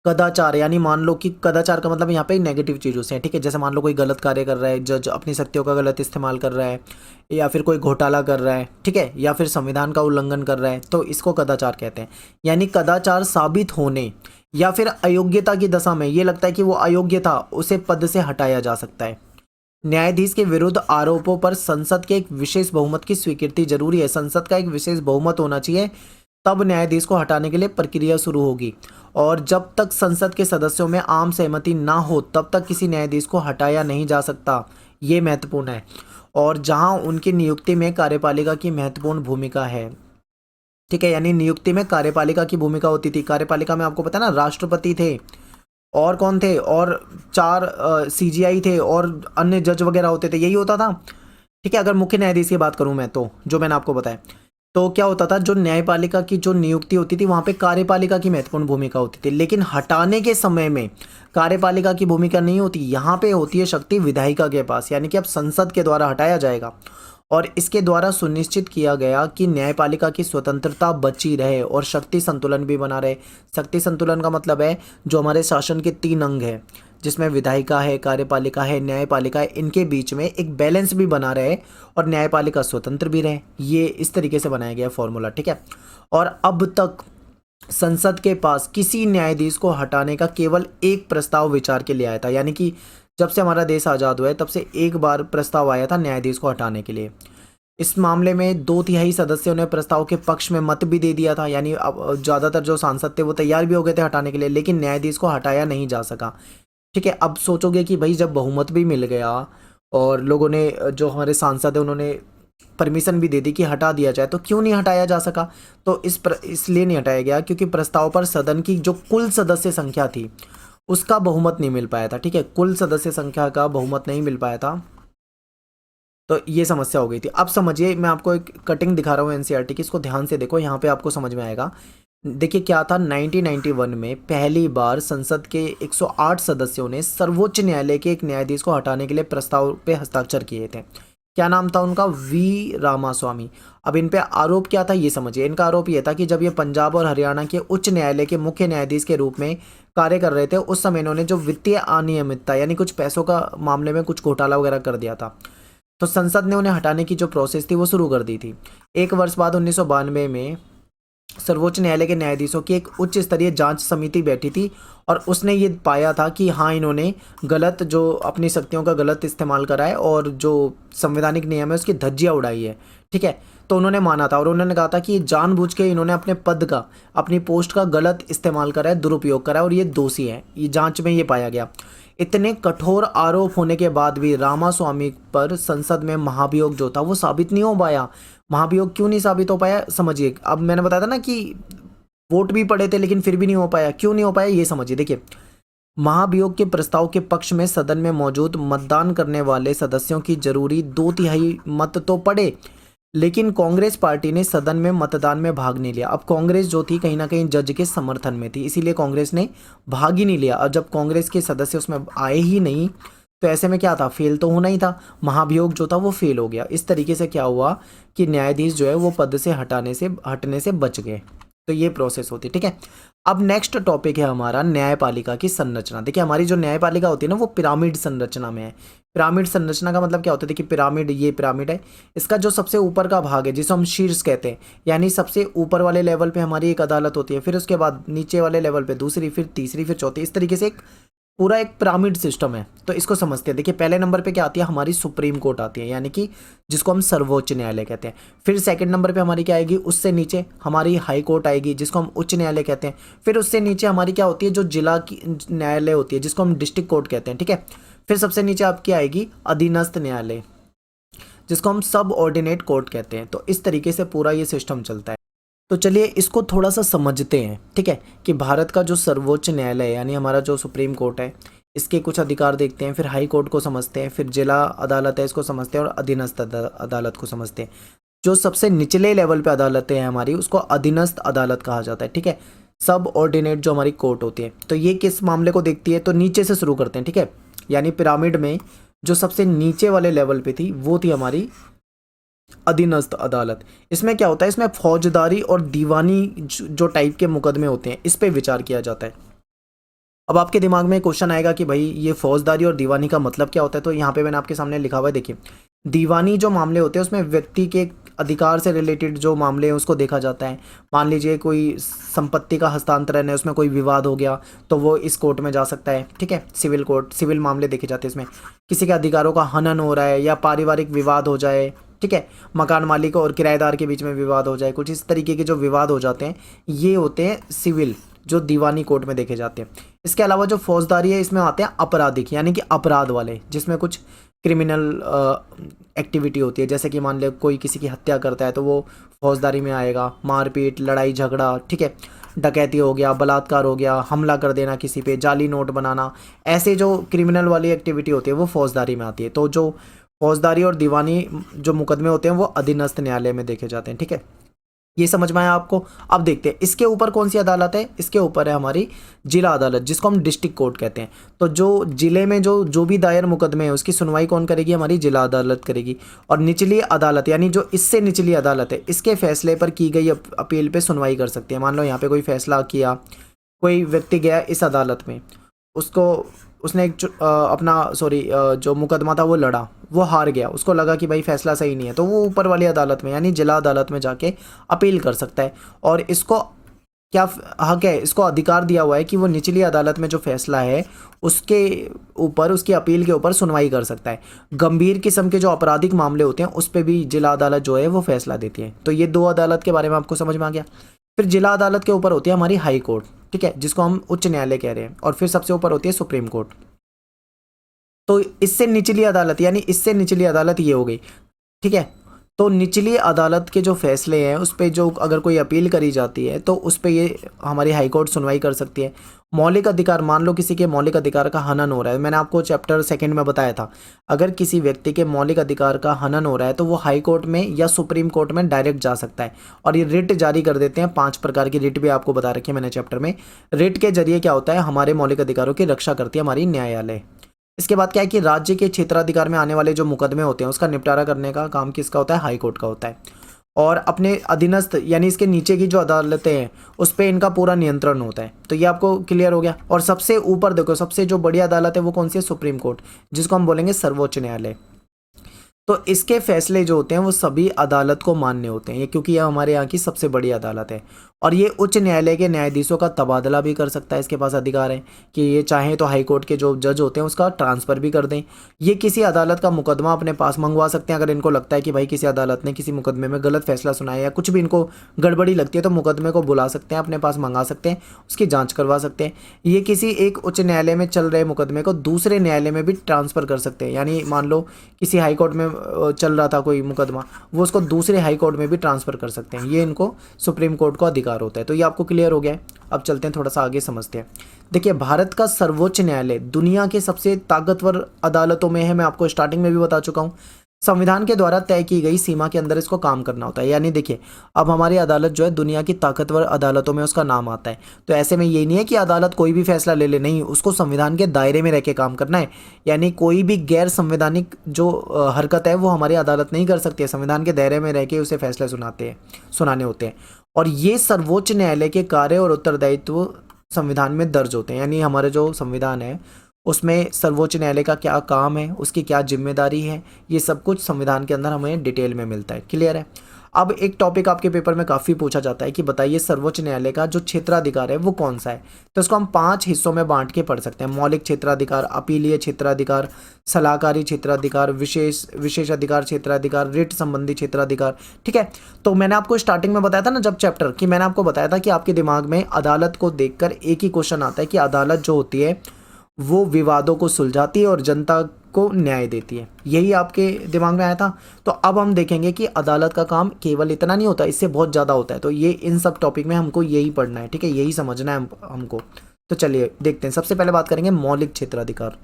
कदाचार, यानी मान लो कि कदाचार का मतलब यहाँ पे नेगेटिव चीज़ों से है, ठीक है, जैसे मान लो कोई गलत कार्य कर रहा है, जज अपनी शक्तियों का गलत इस्तेमाल कर रहा है, या फिर कोई घोटाला कर रहा है, ठीक है, या फिर संविधान का उल्लंघन कर रहा है, तो इसको कदाचार कहते हैं। यानी कदाचार साबित होने या फिर अयोग्यता की दशा में ये लगता है कि वो अयोग्य था, उसे पद से हटाया जा सकता है। न्यायाधीश के विरुद्ध आरोपों पर संसद के एक विशेष बहुमत की स्वीकृति जरूरी है, संसद का एक विशेष बहुमत होना चाहिए, तब न्यायाधीश को हटाने के लिए प्रक्रिया शुरू होगी। और जब तक संसद के सदस्यों में आम सहमति ना हो तब तक किसी न्यायाधीश को हटाया नहीं जा सकता, ये महत्वपूर्ण है। और जहां उनकी नियुक्ति में कार्यपालिका की महत्वपूर्ण भूमिका है, ठीक है, यानी नियुक्ति में कार्यपालिका की भूमिका होती थी। कार्यपालिका में आपको पता है ना, राष्ट्रपति थे, और कौन थे, और 4 CGI थे और अन्य जज वगैरह होते थे, यही होता था। ठीक है, अगर मुख्य न्यायाधीश की बात करूं मैं तो, जो मैंने आपको बताया, तो क्या होता था, जो न्यायपालिका की जो नियुक्ति होती थी वहां पे कार्यपालिका की महत्वपूर्ण भूमिका होती थी, लेकिन हटाने के समय में कार्यपालिका की भूमिका नहीं होती, यहाँ पे होती है शक्ति विधायिका के पास, यानी कि अब संसद के द्वारा हटाया जाएगा। और इसके द्वारा सुनिश्चित किया गया कि न्यायपालिका की स्वतंत्रता बची रहे और शक्ति संतुलन भी बना रहे। शक्ति संतुलन का मतलब है जो हमारे शासन के 3 अंग हैं, जिसमें विधायिका है, कार्यपालिका है, न्यायपालिका है, इनके बीच में एक बैलेंस भी बना रहे और न्यायपालिका स्वतंत्र भी रहे। ये इस तरीके से बनाया गया फॉर्मूला। ठीक है, और अब तक संसद के पास किसी न्यायाधीश को हटाने का केवल एक प्रस्ताव विचार के लिए आया था, यानी कि जब से हमारा देश आज़ाद हुआ है तब से एक बार प्रस्ताव आया था न्यायाधीश को हटाने के लिए। इस मामले में 2/3 सदस्यों ने प्रस्ताव के पक्ष में मत भी दे दिया था, यानी अब ज़्यादातर जो सांसद थे वो तैयार भी हो गए थे हटाने के लिए, लेकिन न्यायाधीश को हटाया नहीं जा सका। ठीक है, अब सोचोगे कि भाई जब बहुमत भी मिल गया और लोगों ने, जो हमारे सांसद है उन्होंने परमिशन भी दे दी कि हटा दिया जाए, तो क्यों नहीं हटाया जा सका? तो इसलिए नहीं हटाया गया क्योंकि प्रस्ताव पर सदन की जो कुल सदस्य संख्या थी उसका बहुमत नहीं मिल पाया था। ठीक है, कुल सदस्य संख्या का बहुमत नहीं मिल पाया था, तो ये समस्या हो गई थी। अब समझिए, मैं आपको एक कटिंग दिखा रहा हूँ एनसीईआरटी की, इसको ध्यान से देखो, यहाँ पे आपको समझ में आएगा। देखिए क्या था, 1991 में पहली बार संसद के 108 सदस्यों ने सर्वोच्च न्यायालय के एक न्यायाधीश को हटाने के लिए प्रस्ताव पे हस्ताक्षर किए थे। क्या नाम था उनका? वी रामास्वामी। अब इन पे आरोप क्या था ये समझिए। इनका आरोप ये था कि जब ये पंजाब और हरियाणा के उच्च न्यायालय के मुख्य न्यायाधीश के रूप में कार्य कर रहे थे, उस समय इन्होंने जो वित्तीय अनियमितता, यानी कुछ पैसों का मामले में कुछ घोटाला वगैरह कर दिया था, तो संसद ने उन्हें हटाने की जो प्रोसेस थी वो शुरू कर दी थी। एक वर्ष बाद 1992 में सर्वोच्च न्यायालय के न्यायाधीशों की एक उच्च स्तरीय जांच समिति बैठी थी और उसने ये पाया था कि हाँ, इन्होंने गलत, जो अपनी शक्तियों का गलत इस्तेमाल करा है और जो संवैधानिक नियम है उसकी धज्जियाँ उड़ाई है। ठीक है, तो उन्होंने माना था और उन्होंने कहा था कि जानबूझ के इन्होंने अपने पद का, अपनी पोस्ट का गलत इस्तेमाल करा है, दुरुपयोग करा है और ये दोषी है। ये जांच में ये पाया गया। इतने कठोर आरोप होने के बाद भी रामास्वामी पर संसद में महाभियोग जो था वो साबित नहीं हो पाया। महाभियोग क्यों नहीं साबित हो पाया समझिए। अब मैंने बताया था ना कि वोट भी पड़े थे लेकिन फिर भी नहीं हो पाया। क्यों नहीं हो पाया ये समझिए। देखिए, महाभियोग के प्रस्ताव के पक्ष में सदन में मौजूद मतदान करने वाले सदस्यों की जरूरी 2/3 मत तो पड़े, लेकिन कांग्रेस पार्टी ने सदन में मतदान में भाग नहीं लिया। अब कांग्रेस जो थी कहीं ना कहीं जज के समर्थन में थी, इसीलिए कांग्रेस ने भाग ही नहीं लिया। और जब कांग्रेस के सदस्य उसमें आए ही नहीं तो ऐसे में क्या था, फेल तो होना ही था। महाभियोग जो था वो फेल हो गया। इस तरीके से क्या हुआ कि न्यायाधीश जो है वो पद से हटने से बच गए। तो ये प्रोसेस होती है। ठीक है, अब नेक्स्ट टॉपिक है हमारा न्यायपालिका की संरचना। देखिए, हमारी जो न्यायपालिका होती है ना वो पिरामिड संरचना में है। पिरामिड संरचना का मतलब क्या होता है? देखिए, पिरामिड, ये पिरामिड है, इसका जो सबसे ऊपर का भाग है जिसे हम शीर्ष कहते हैं, यानी सबसे ऊपर वाले लेवल पे हमारी एक अदालत होती है, फिर उसके बाद नीचे वाले लेवल पे दूसरी, फिर तीसरी, फिर चौथी, इस तरीके से एक पूरा एक पिरामिड सिस्टम है। तो इसको समझते हैं। देखिए, पहले नंबर पे क्या आती है? हमारी सुप्रीम कोर्ट आती है, यानी कि जिसको हम सर्वोच्च न्यायालय कहते हैं। फिर सेकंड नंबर पे हमारी क्या आएगी? उससे नीचे हमारी हाई कोर्ट आएगी, जिसको हम उच्च न्यायालय कहते हैं। फिर उससे नीचे हमारी क्या होती है? जो जिला की न्यायालय होती है, जिसको हम डिस्ट्रिक्ट कोर्ट कहते हैं। ठीक है, फिर सबसे नीचे आपकी आएगी अधीनस्थ न्यायालय, जिसको हम सब ऑर्डिनेट कोर्ट कहते हैं। तो इस तरीके से पूरा ये सिस्टम चलता है। तो चलिए इसको थोड़ा सा समझते हैं। ठीक है, कि भारत का जो सर्वोच्च न्यायालय है, यानी हमारा जो सुप्रीम कोर्ट है, इसके कुछ अधिकार देखते हैं, फिर हाई कोर्ट को समझते हैं, फिर जिला अदालत है इसको समझते हैं और अधीनस्थ अदालत को समझते हैं। जो सबसे निचले लेवल पे अदालतें हैं हमारी, उसको अधीनस्थ अदालत कहा जाता है। ठीक है, सब ऑर्डिनेट जो हमारी कोर्ट होती है। तो ये किस मामले को देखती है? तो नीचे से शुरू करते हैं। ठीक है, यानी पिरामिड में जो सबसे नीचे वाले लेवल पे थी वो थी हमारी अधीनस्थ अदालत। इसमें क्या होता है? इसमें फौजदारी और दीवानी जो टाइप के मुकदमे होते हैं इस पे विचार किया जाता है। अब आपके दिमाग में क्वेश्चन आएगा कि भाई ये फौजदारी और दीवानी का मतलब क्या होता है? तो यहाँ पे मैंने आपके सामने लिखा हुआ है, देखिए। दीवानी जो मामले होते हैं उसमें व्यक्ति के अधिकार से रिलेटेड जो मामले हैं उसको देखा जाता है। मान लीजिए कोई संपत्ति का हस्तांतरण है, उसमें कोई विवाद हो गया तो वो इस कोर्ट में जा सकता है। ठीक है, सिविल कोर्ट, सिविल मामले देखे जाते हैं इसमें। किसी के अधिकारों का हनन हो रहा है या पारिवारिक विवाद हो जाए, ठीक है, मकान मालिक और किराएदार के बीच में विवाद हो जाए, कुछ इस तरीके के जो विवाद हो जाते हैं ये होते हैं सिविल, जो दीवानी कोर्ट में देखे जाते हैं। इसके अलावा जो फौजदारी है इसमें आते हैं आपराधिक, यानी कि अपराध वाले, जिसमें कुछ क्रिमिनल एक्टिविटी होती है। जैसे कि मान लो कोई किसी की हत्या करता है तो वो फौजदारी में आएगा, मारपीट, लड़ाई झगड़ा, ठीक है, डकैती हो गया, बलात्कार हो गया, हमला कर देना किसी पे, जाली नोट बनाना, ऐसे जो क्रिमिनल वाली एक्टिविटी होती है वो फौजदारी में आती है। तो जो फौजदारी और दीवानी जो मुकदमे होते हैं वो अधीनस्थ न्यायालय में देखे जाते हैं। ठीक है, ये समझ में आया आपको। अब देखते हैं इसके ऊपर कौन सी अदालत है। इसके ऊपर है हमारी जिला अदालत, जिसको हम डिस्ट्रिक्ट कोर्ट कहते हैं। तो जो जिले में जो भी दायर मुकदमे हैं उसकी सुनवाई कौन करेगी, हमारी जिला अदालत करेगी। और निचली अदालत यानी जो इससे निचली अदालत है, इसके फैसले पर की गई अपील पे सुनवाई कर सकती है। मान लो यहाँ पे कोई फैसला किया, कोई व्यक्ति गया इस अदालत में, उसको उसने जो मुकदमा था वो लड़ा, वो हार गया, उसको लगा कि भाई फैसला सही नहीं है, तो वो ऊपर वाली अदालत में यानी जिला अदालत में जाके अपील कर सकता है। और इसको क्या हक है, इसको अधिकार दिया हुआ है कि वो निचली अदालत में जो फैसला है उसके ऊपर, उसकी अपील के ऊपर सुनवाई कर सकता है। गंभीर किस्म के जो आपराधिक मामले होते हैं उस पर भी जिला अदालत जो है वो फैसला देती है। तो ये दो अदालत के बारे में आपको समझ में आ गया। फिर जिला अदालत के ऊपर होती है हमारी हाई कोर्ट, ठीक है, जिसको हम उच्च न्यायालय कह रहे हैं। और फिर सबसे ऊपर होती है सुप्रीम कोर्ट। तो इससे निचली अदालत यानी इससे निचली अदालत ये हो गई। ठीक है, तो निचली अदालत के जो फैसले हैं उस पर जो अगर कोई अपील करी जाती है तो उस पर ये हमारी हाई कोर्ट सुनवाई कर सकती है। मौलिक अधिकार, मान लो किसी के मौलिक अधिकार का हनन हो रहा है, मैंने आपको चैप्टर 2 में बताया था, अगर किसी व्यक्ति के मौलिक अधिकार का हनन हो रहा है तो वो हाई कोर्ट में या सुप्रीम कोर्ट में डायरेक्ट जा सकता है। और ये रिट जारी कर देते हैं। 5 प्रकार की रिट भी आपको बता रखी है मैंने चैप्टर में। रिट के जरिए क्या होता है, हमारे मौलिक अधिकारों की रक्षा करती है हमारी न्यायालय। इसके बाद क्या है कि राज्य के क्षेत्राधिकार में आने वाले जो मुकदमे होते हैं उसका निपटारा करने का काम किसका होता है, हाई कोर्ट का होता है। और अपने अधीनस्थ यानी इसके नीचे की जो अदालतें हैं उस पर इनका पूरा नियंत्रण होता है। तो ये आपको क्लियर हो गया। और सबसे ऊपर देखो, सबसे जो बड़ी अदालत है वो कौन सी है, सुप्रीम कोर्ट, जिसको हम बोलेंगे सर्वोच्च न्यायालय। तो इसके फैसले जो होते हैं वो सभी अदालत को मान्य होते हैं, ये क्योंकि यह हमारे यहाँ की सबसे बड़ी अदालत है। और ये उच्च न्यायालय के न्यायाधीशों का तबादला भी कर सकता है। इसके पास अधिकार है कि ये चाहे तो हाई कोर्ट के जो जज होते हैं उसका ट्रांसफ़र भी कर दें। ये किसी अदालत का मुकदमा अपने पास मंगवा सकते हैं। अगर इनको लगता है कि भाई किसी अदालत ने किसी मुकदमे में गलत फैसला सुनाया या कुछ भी इनको गड़बड़ी लगती है तो मुकदमे को बुला सकते हैं, अपने पास मंगा सकते हैं, उसकी जाँच करवा सकते हैं। ये किसी एक उच्च न्यायालय में चल रहे मुकदमे को दूसरे न्यायालय में भी ट्रांसफ़र कर सकते हैं। यानी मान लो किसी हाई कोर्ट में चल रहा था कोई मुकदमा, वो उसको दूसरे हाई कोर्ट में भी ट्रांसफ़र कर सकते हैं। ये इनको सुप्रीम कोर्ट को अधिकार होता है। तो ये आपको क्लियर हो गया है। अब चलते हैं थोड़ा सा आगे समझते हैं। देखिए, भारत का सर्वोच्च न्यायालय दुनिया के सबसे ताकतवर अदालतों में है। मैं आपको स्टार्टिंग में भी बता चुका हूँ। संविधान के द्वारा तय की गई सीमा के अंदर इसको काम करना होता है। यानी देखिए, अब हमारी अदालत जो है दुनिया की ताकतवर अदालतों में उसका नाम आता है। तो ऐसे में ये नहीं है कि अदालत कोई भी फैसला ले ले, नहीं, उसको संविधान के दायरे में रह के काम करना है। यानी कोई भी गैर संवैधानिक जो हरकत है वो हमारी अदालत नहीं कर सकती है। संविधान के दायरे में रह के उसे फैसले सुनाने होते हैं। और ये सर्वोच्च न्यायालय के कार्य और उत्तरदायित्व संविधान में दर्ज होते हैं। यानी हमारे जो संविधान है उसमें सर्वोच्च न्यायालय का क्या काम है, उसकी क्या जिम्मेदारी है, ये सब कुछ संविधान के अंदर हमें डिटेल में मिलता है। क्लियर है। अब एक टॉपिक आपके पेपर में काफ़ी पूछा जाता है कि बताइए सर्वोच्च न्यायालय का जो क्षेत्राधिकार है वो कौन सा है। तो इसको हम 5 हिस्सों में बांट के पढ़ सकते हैं। मौलिक क्षेत्राधिकार, अपीलीय क्षेत्राधिकार, सलाहकारी क्षेत्राधिकार, विशेषाधिकार क्षेत्राधिकार, रिट संबंधी क्षेत्राधिकार। ठीक है, तो मैंने आपको स्टार्टिंग में बताया था ना जब चैप्टर कि मैंने आपको बताया था कि आपके दिमाग में अदालत को देखकर एक ही क्वेश्चन आता है कि अदालत जो होती है वो विवादों को सुलझाती है और जनता को न्याय देती है। यही आपके दिमाग में आया था। तो अब हम देखेंगे कि अदालत का काम केवल इतना नहीं होता, इससे बहुत ज़्यादा होता है। तो ये इन सब टॉपिक में हमको यही पढ़ना है, ठीक है, यही समझना है हमको। तो चलिए देखते हैं। सबसे पहले बात करेंगे मौलिक क्षेत्राधिकार।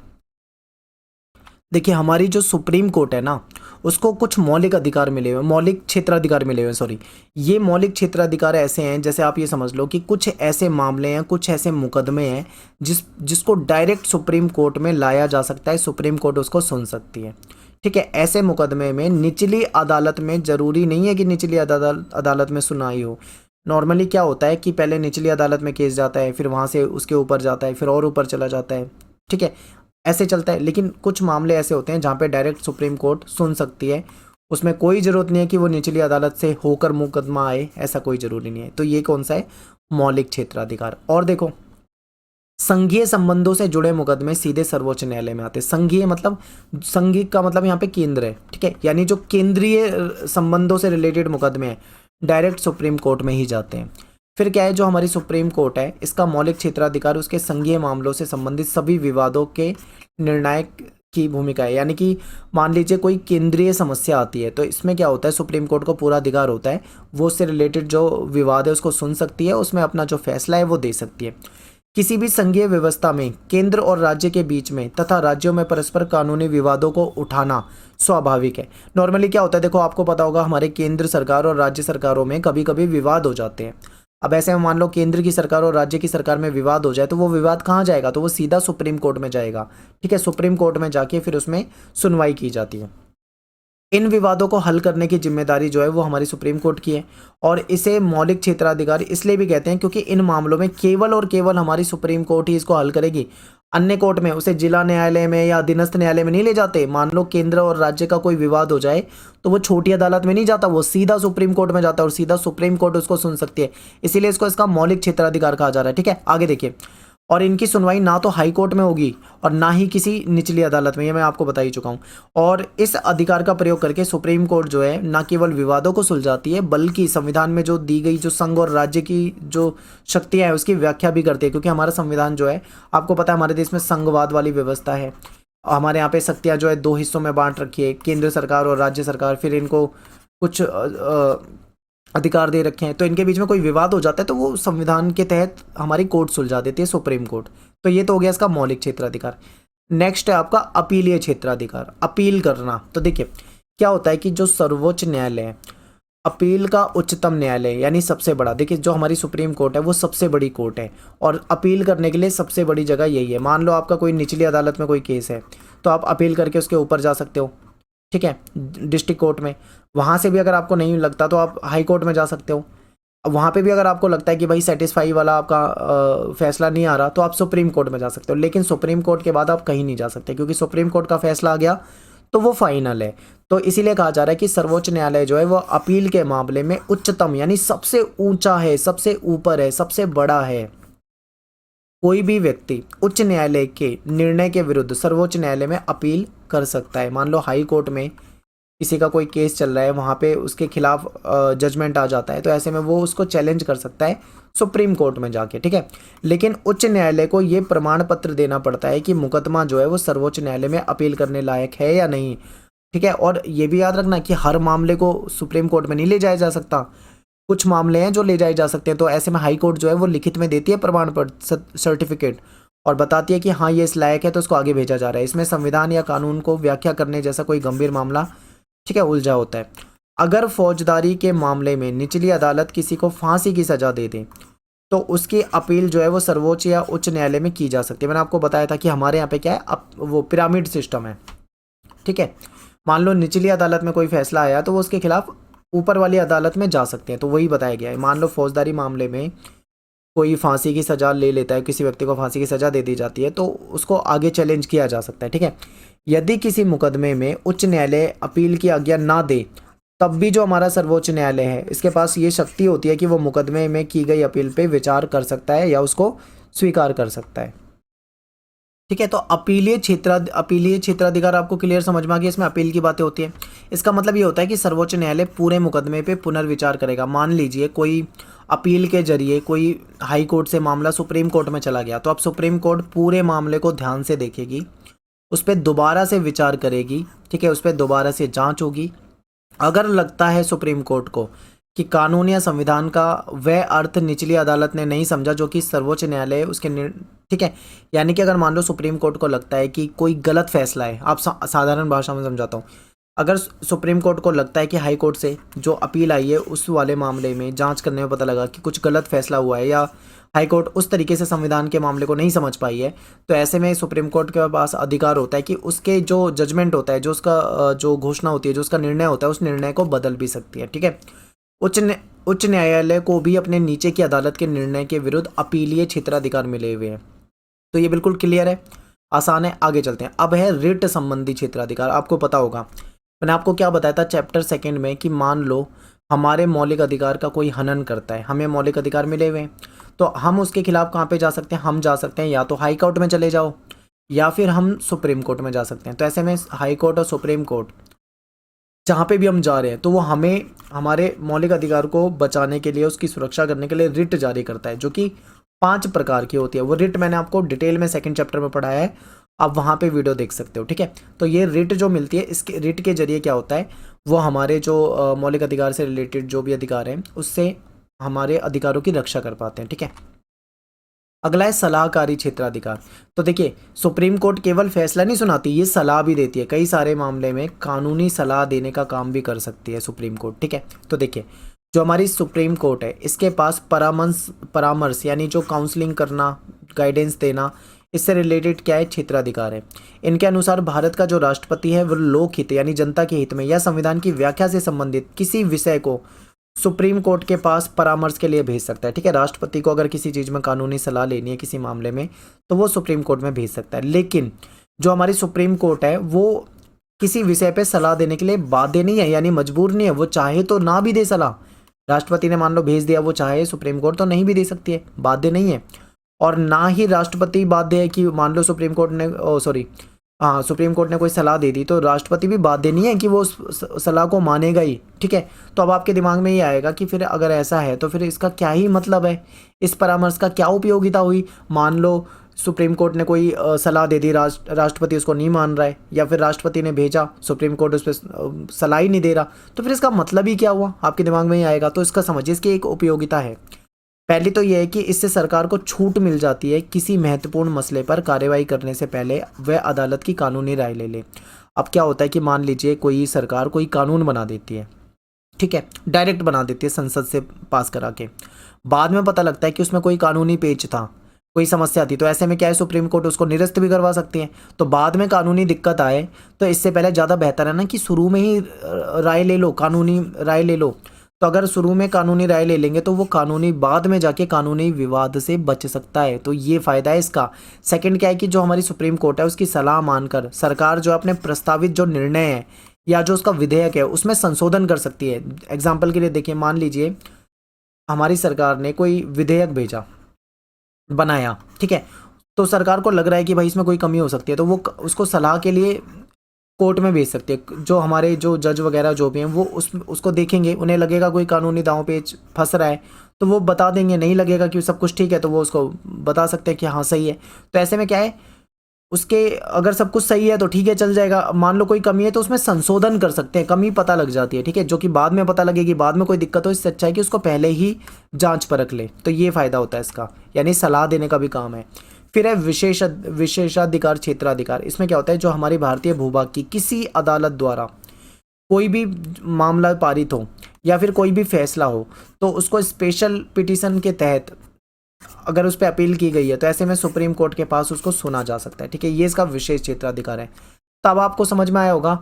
देखिए, हमारी जो सुप्रीम कोर्ट है ना उसको कुछ मौलिक अधिकार मिले हुए, मौलिक क्षेत्राधिकार मिले हुए, सॉरी। ये मौलिक क्षेत्राधिकार ऐसे हैं, जैसे आप ये समझ लो कि कुछ ऐसे मामले हैं, कुछ ऐसे मुकदमे हैं जिसको डायरेक्ट सुप्रीम कोर्ट में लाया जा सकता है, सुप्रीम कोर्ट उसको सुन सकती है। ठीक है, ऐसे मुकदमे में निचली अदालत में, ज़रूरी नहीं है कि निचली अदालत में सुनाई हो। नॉर्मली क्या होता है कि पहले निचली अदालत में केस जाता है, फिर वहाँ से उसके ऊपर जाता है, फिर और ऊपर चला जाता है। ठीक है, ऐसे चलता है। लेकिन कुछ मामले ऐसे होते हैं जहाँ पे डायरेक्ट सुप्रीम कोर्ट सुन सकती है, उसमें कोई ज़रूरत नहीं है कि वो निचली अदालत से होकर मुकदमा आए, ऐसा कोई ज़रूरी नहीं है। तो ये कौन सा है, मौलिक क्षेत्राधिकार। और देखो, संघीय संबंधों से जुड़े मुकदमे सीधे सर्वोच्च न्यायालय में आते हैं। संघीय मतलब, संघीय का मतलब यहाँ पे केंद्र है। ठीक है, यानी जो केंद्रीय संबंधों से रिलेटेड मुकदमे हैं डायरेक्ट सुप्रीम कोर्ट में ही जाते हैं। फिर क्या है, जो हमारी सुप्रीम कोर्ट है इसका मौलिक क्षेत्राधिकार उसके संघीय मामलों से संबंधित सभी विवादों के निर्णायक की भूमिका है। यानी कि मान लीजिए कोई केंद्रीय समस्या आती है तो इसमें क्या होता है, सुप्रीम कोर्ट को पूरा अधिकार होता है, वो उससे रिलेटेड जो विवाद है उसको सुन सकती है, उसमें अपना जो फैसला है वो दे सकती है। किसी भी संघीय व्यवस्था में केंद्र और राज्य के बीच में तथा राज्यों में परस्पर कानूनी विवादों को उठाना स्वाभाविक है। नॉर्मली क्या होता है, देखो आपको पता होगा हमारे केंद्र सरकार और राज्य सरकारों में कभी कभी विवाद हो जाते हैं। अब ऐसे में मान लो केंद्र की सरकार और राज्य की सरकार में विवाद हो जाए तो वो विवाद कहाँ जाएगा, तो वो सीधा सुप्रीम कोर्ट में जाएगा। ठीक है, सुप्रीम कोर्ट में जाके फिर उसमें सुनवाई की जाती है। इन विवादों को हल करने की जिम्मेदारी जो है वो हमारी सुप्रीम कोर्ट की है, और इसे मौलिक क्षेत्राधिकार इसलिए भी कहते हैं क्योंकि इन मामलों में केवल और केवल हमारी सुप्रीम कोर्ट ही इसको हल करेगी। अन्य कोर्ट में उसे जिला न्यायालय में या अधीनस्थ न्यायालय में नहीं ले जाते। मान लो केंद्र और राज्य का कोई विवाद हो जाए तो वो छोटी अदालत में नहीं जाता, वो सीधा सुप्रीम कोर्ट में जाता है और सीधा सुप्रीम कोर्ट उसको सुन सकती है। इसीलिए इसको इसका मौलिक क्षेत्राधिकार कहा जा रहा है। ठीक है, आगे देखिए। और इनकी सुनवाई ना तो हाई कोर्ट में होगी और ना ही किसी निचली अदालत में, ये मैं आपको बता ही चुका हूँ। और इस अधिकार का प्रयोग करके सुप्रीम कोर्ट जो है ना केवल विवादों को सुलझाती है बल्कि संविधान में जो दी गई जो संघ और राज्य की जो शक्तियाँ हैं उसकी व्याख्या भी करती है। क्योंकि हमारा संविधान जो है, आपको पता है हमारे देश में संघवाद वाली व्यवस्था है। हमारे यहाँ पे शक्तियाँ जो है दो हिस्सों में बांट रखी है, केंद्र सरकार और राज्य सरकार। फिर इनको कुछ अधिकार दे रखे हैं, तो इनके बीच में कोई विवाद हो जाता है तो वो संविधान के तहत हमारी कोर्ट सुलझा देती है, सुप्रीम कोर्ट। तो ये तो हो गया इसका मौलिक क्षेत्राधिकार। नेक्स्ट है आपका अपीलीय क्षेत्राधिकार, अपील करना। तो देखिए क्या होता है कि जो सर्वोच्च न्यायालय है, अपील का उच्चतम न्यायालय यानी सबसे बड़ा, देखिए जो हमारी सुप्रीम कोर्ट है वो सबसे बड़ी कोर्ट है और अपील करने के लिए सबसे बड़ी जगह यही है। मान लो आपका कोई निचली अदालत में कोई केस है तो आप अपील करके उसके ऊपर जा सकते हो। ठीक है, डिस्ट्रिक्ट कोर्ट में। वहाँ से भी अगर आपको नहीं लगता तो आप हाई कोर्ट में जा सकते हो। अब वहाँ पे भी अगर आपको लगता है कि भाई सेटिस्फाई वाला आपका फैसला नहीं आ रहा तो आप सुप्रीम कोर्ट में जा सकते हो। लेकिन सुप्रीम कोर्ट के बाद आप कहीं नहीं जा सकते क्योंकि सुप्रीम कोर्ट का फैसला आ गया तो वो फाइनल है। तो इसीलिए कहा जा रहा है कि सर्वोच्च न्यायालय जो है वो अपील के मामले में उच्चतम यानी सबसे ऊंचा है, सबसे ऊपर है, सबसे बड़ा है। कोई भी व्यक्ति उच्च न्यायालय के निर्णय के विरुद्ध सर्वोच्च न्यायालय में अपील कर सकता है। मान लो हाई कोर्ट में किसी का कोई केस चल रहा है, वहाँ पे उसके खिलाफ जजमेंट आ जाता है तो ऐसे में वो उसको चैलेंज कर सकता है सुप्रीम कोर्ट में जाके। ठीक है, लेकिन उच्च न्यायालय को ये प्रमाण पत्र देना पड़ता है कि मुकदमा जो है वो सर्वोच्च न्यायालय में अपील करने लायक है या नहीं। ठीक है, और ये भी याद रखना कि हर मामले को सुप्रीम कोर्ट में नहीं ले जाया जा सकता। कुछ मामले हैं जो ले जाए जा सकते हैं, तो ऐसे में हाई कोर्ट जो है वो लिखित में देती है प्रमाण पत्र, सर्टिफिकेट, और बताती है कि हाँ ये इस लायक है तो उसको आगे भेजा जा रहा है। इसमें संविधान या कानून को व्याख्या करने जैसा कोई गंभीर मामला, ठीक है, उलझा होता है। अगर फौजदारी के मामले में निचली अदालत किसी को फांसी की सजा दे दे तो उसकी अपील जो है वो सर्वोच्च या उच्च न्यायालय में की जा सकती है। मैंने आपको बताया था कि हमारे यहाँ पे क्या है, वो पिरामिड सिस्टम है। ठीक है, मान लो निचली अदालत में कोई फैसला आया तो वो उसके खिलाफ ऊपर वाली अदालत में जा सकते हैं, तो वही बताया गया है। मान लो फौजदारी मामले में कोई फांसी की सजा ले लेता है, किसी व्यक्ति को फांसी की सजा दे दी जाती है तो उसको आगे चैलेंज किया जा सकता है। ठीक है, यदि किसी मुकदमे में उच्च न्यायालय अपील की आज्ञा ना दे तब भी जो हमारा सर्वोच्च न्यायालय है इसके पास ये शक्ति होती है कि वो मुकदमे में की गई अपील पे विचार कर सकता है या उसको स्वीकार कर सकता है। ठीक है, तो अपीलीय क्षेत्राधिकार आपको क्लियर समझ में आ गया। इसमें अपील की बातें होती है। इसका मतलब ये होता है कि सर्वोच्च न्यायालय पूरे मुकदमे पे पुनर्विचार करेगा। मान लीजिए कोई अपील के जरिए कोई हाई कोर्ट से मामला सुप्रीम कोर्ट में चला गया तो अब सुप्रीम कोर्ट पूरे मामले को ध्यान से देखेगी, उस पर दोबारा से विचार करेगी। ठीक है, उस पर दोबारा से जांच होगी। अगर लगता है सुप्रीम कोर्ट को कि कानून या संविधान का वह अर्थ निचली अदालत ने नहीं समझा जो कि सर्वोच्च न्यायालय उसके ठीक है, यानी कि अगर मान लो सुप्रीम कोर्ट को लगता है कि कोई गलत फैसला है, आप साधारण भाषा में समझाता हूँ, अगर सुप्रीम कोर्ट को लगता है कि हाई कोर्ट से जो अपील आई है उस वाले मामले में जांच करने में पता लगा कि कुछ गलत फैसला हुआ है या हाई कोर्ट उस तरीके से संविधान के मामले को नहीं समझ पाई है, तो ऐसे में सुप्रीम कोर्ट के पास अधिकार होता है कि उसके जो जजमेंट होता है, जो उसका जो घोषणा होती है, जो उसका निर्णय होता है, उस निर्णय को बदल भी सकती है। ठीक है, उच्च न्यायालय को भी अपने नीचे की अदालत के निर्णय के विरुद्ध अपीलीय क्षेत्राधिकार मिले हुए हैं। तो ये बिल्कुल क्लियर है, आसान है। आगे चलते हैं। अब है रिट संबंधी क्षेत्राधिकार। आपको पता होगा मैंने आपको क्या बताया था चैप्टर 2 में कि मान लो हमारे मौलिक अधिकार का कोई हनन करता है, हमें मौलिक अधिकार मिले हुए हैं, तो हम उसके खिलाफ कहाँ पे जा सकते हैं? हम जा सकते हैं या तो हाई कोर्ट में चले जाओ या फिर हम सुप्रीम कोर्ट में जा सकते हैं। तो ऐसे में हाई कोर्ट और सुप्रीम कोर्ट जहाँ पे भी हम जा रहे हैं तो वो हमें हमारे मौलिक अधिकार को बचाने के लिए, उसकी सुरक्षा करने के लिए रिट जारी करता है, जो कि 5 प्रकार की होती है। वो रिट मैंने आपको डिटेल में 2nd चैप्टर में पढ़ाया है आप वहाँ पे वीडियो देख सकते हो, ठीक है। तो ये रिट जो मिलती है, इसके रिट के जरिए क्या होता है, वो हमारे जो मौलिक अधिकार से रिलेटेड जो भी अधिकार हैं उससे हमारे अधिकारों की रक्षा कर पाते हैं, ठीक है। अगला है सलाहकारी क्षेत्राधिकार। तो देखिए, सुप्रीम कोर्ट केवल फैसला नहीं सुनाती, ये सलाह भी देती है। कई सारे मामले में कानूनी सलाह देने का काम भी कर सकती है सुप्रीम कोर्ट, ठीक है। तो देखिए, जो हमारी सुप्रीम कोर्ट है इसके पास परामर्श यानी जो काउंसलिंग करना, गाइडेंस देना, इससे रिलेटेड क्या है, क्षेत्राधिकार है। इनके अनुसार भारत का जो राष्ट्रपति है वो लोकहित यानी जनता के हित में या संविधान की व्याख्या से संबंधित किसी विषय को सुप्रीम कोर्ट के पास परामर्श के लिए भेज सकता है, ठीक है। राष्ट्रपति को अगर किसी चीज़ में कानूनी सलाह लेनी है किसी मामले में तो वो सुप्रीम कोर्ट में भेज सकता है। लेकिन जो हमारी सुप्रीम कोर्ट है वो किसी विषय पे सलाह देने के लिए बाध्य नहीं है, यानी मजबूर नहीं है। वो चाहे तो ना भी दे सलाह, राष्ट्रपति ने मान लो भेज दिया, वो चाहे सुप्रीम कोर्ट तो नहीं भी दे सकती है, बाध्य नहीं है। और ना ही राष्ट्रपति बाध्य है कि मान लो सुप्रीम कोर्ट ने सुप्रीम कोर्ट ने कोई सलाह दे दी तो राष्ट्रपति भी बाध्य नहीं है कि वो उस सलाह को मानेगा ही, ठीक है। तो अब आपके दिमाग में ये आएगा कि फिर अगर ऐसा है तो फिर इसका क्या ही मतलब है, इस परामर्श का क्या उपयोगिता हुई। मान लो सुप्रीम कोर्ट ने कोई सलाह दे दी, राष्ट्रपति उसको नहीं मान रहा है, या फिर राष्ट्रपति ने भेजा, सुप्रीम कोर्ट उस पर सलाह ही नहीं दे रहा, तो फिर इसका मतलब ही क्या हुआ, आपके दिमाग में ही आएगा। तो इसका समझिए, इसकी एक उपयोगिता है। पहली तो यह है कि इससे सरकार को छूट मिल जाती है किसी महत्वपूर्ण मसले पर कार्रवाई करने से पहले वह अदालत की कानूनी राय ले ले। अब क्या होता है कि मान लीजिए कोई सरकार कोई कानून बना देती है, ठीक है, डायरेक्ट बना देती है संसद से पास करा के, बाद में पता लगता है कि उसमें कोई कानूनी पेच था, कोई समस्या थी, तो ऐसे में क्या है, सुप्रीम कोर्ट उसको निरस्त भी करवा सकती है। तो बाद में कानूनी दिक्कत आए तो इससे पहले ज़्यादा बेहतर है ना कि शुरू में ही राय ले लो, कानूनी राय ले लो। तो अगर शुरू में कानूनी राय ले लेंगे तो वो कानूनी बाद में जाके कानूनी विवाद से बच सकता है, तो ये फ़ायदा है इसका। सेकंड क्या है कि जो हमारी सुप्रीम कोर्ट है उसकी सलाह मानकर सरकार जो अपने प्रस्तावित जो निर्णय है या जो उसका विधेयक है उसमें संशोधन कर सकती है। एग्जाम्पल के लिए देखिए, मान लीजिए हमारी सरकार ने कोई विधेयक भेजा, बनाया, ठीक है, तो सरकार को लग रहा है कि भाई इसमें कोई कमी हो सकती है, तो वो उसको सलाह के लिए कोर्ट में भेज सकती है। जो हमारे जो जज वगैरह जो भी हैं वो उसको देखेंगे, उन्हें लगेगा कोई कानूनी दांव पेच फंस रहा है तो वो बता देंगे, नहीं लगेगा कि सब कुछ ठीक है तो वो उसको बता सकते हैं कि हाँ सही है। तो ऐसे में क्या है, उसके अगर सब कुछ सही है तो ठीक है चल जाएगा, मान लो कोई कमी है तो उसमें संशोधन कर सकते हैं, कमी पता लग जाती है, ठीक है, जो कि बाद में पता लगेगी, बाद में कोई दिक्कत हो। इससे अच्छा है कि उसको पहले ही जांच परख ले, तो ये फ़ायदा होता है इसका, यानी सलाह देने का भी काम है। फिर है विशेषाधिकार क्षेत्राधिकार। इसमें क्या होता है, जो हमारी भारतीय भूभाग की किसी अदालत द्वारा कोई भी मामला पारित हो या फिर कोई भी फैसला हो तो उसको स्पेशल पिटीशन के तहत अगर उस पर अपील की गई है तो ऐसे में सुप्रीम कोर्ट के पास उसको सुना जा सकता है, ठीक है। ये इसका विशेष क्षेत्राधिकार है। तो अब आपको समझ में आया होगा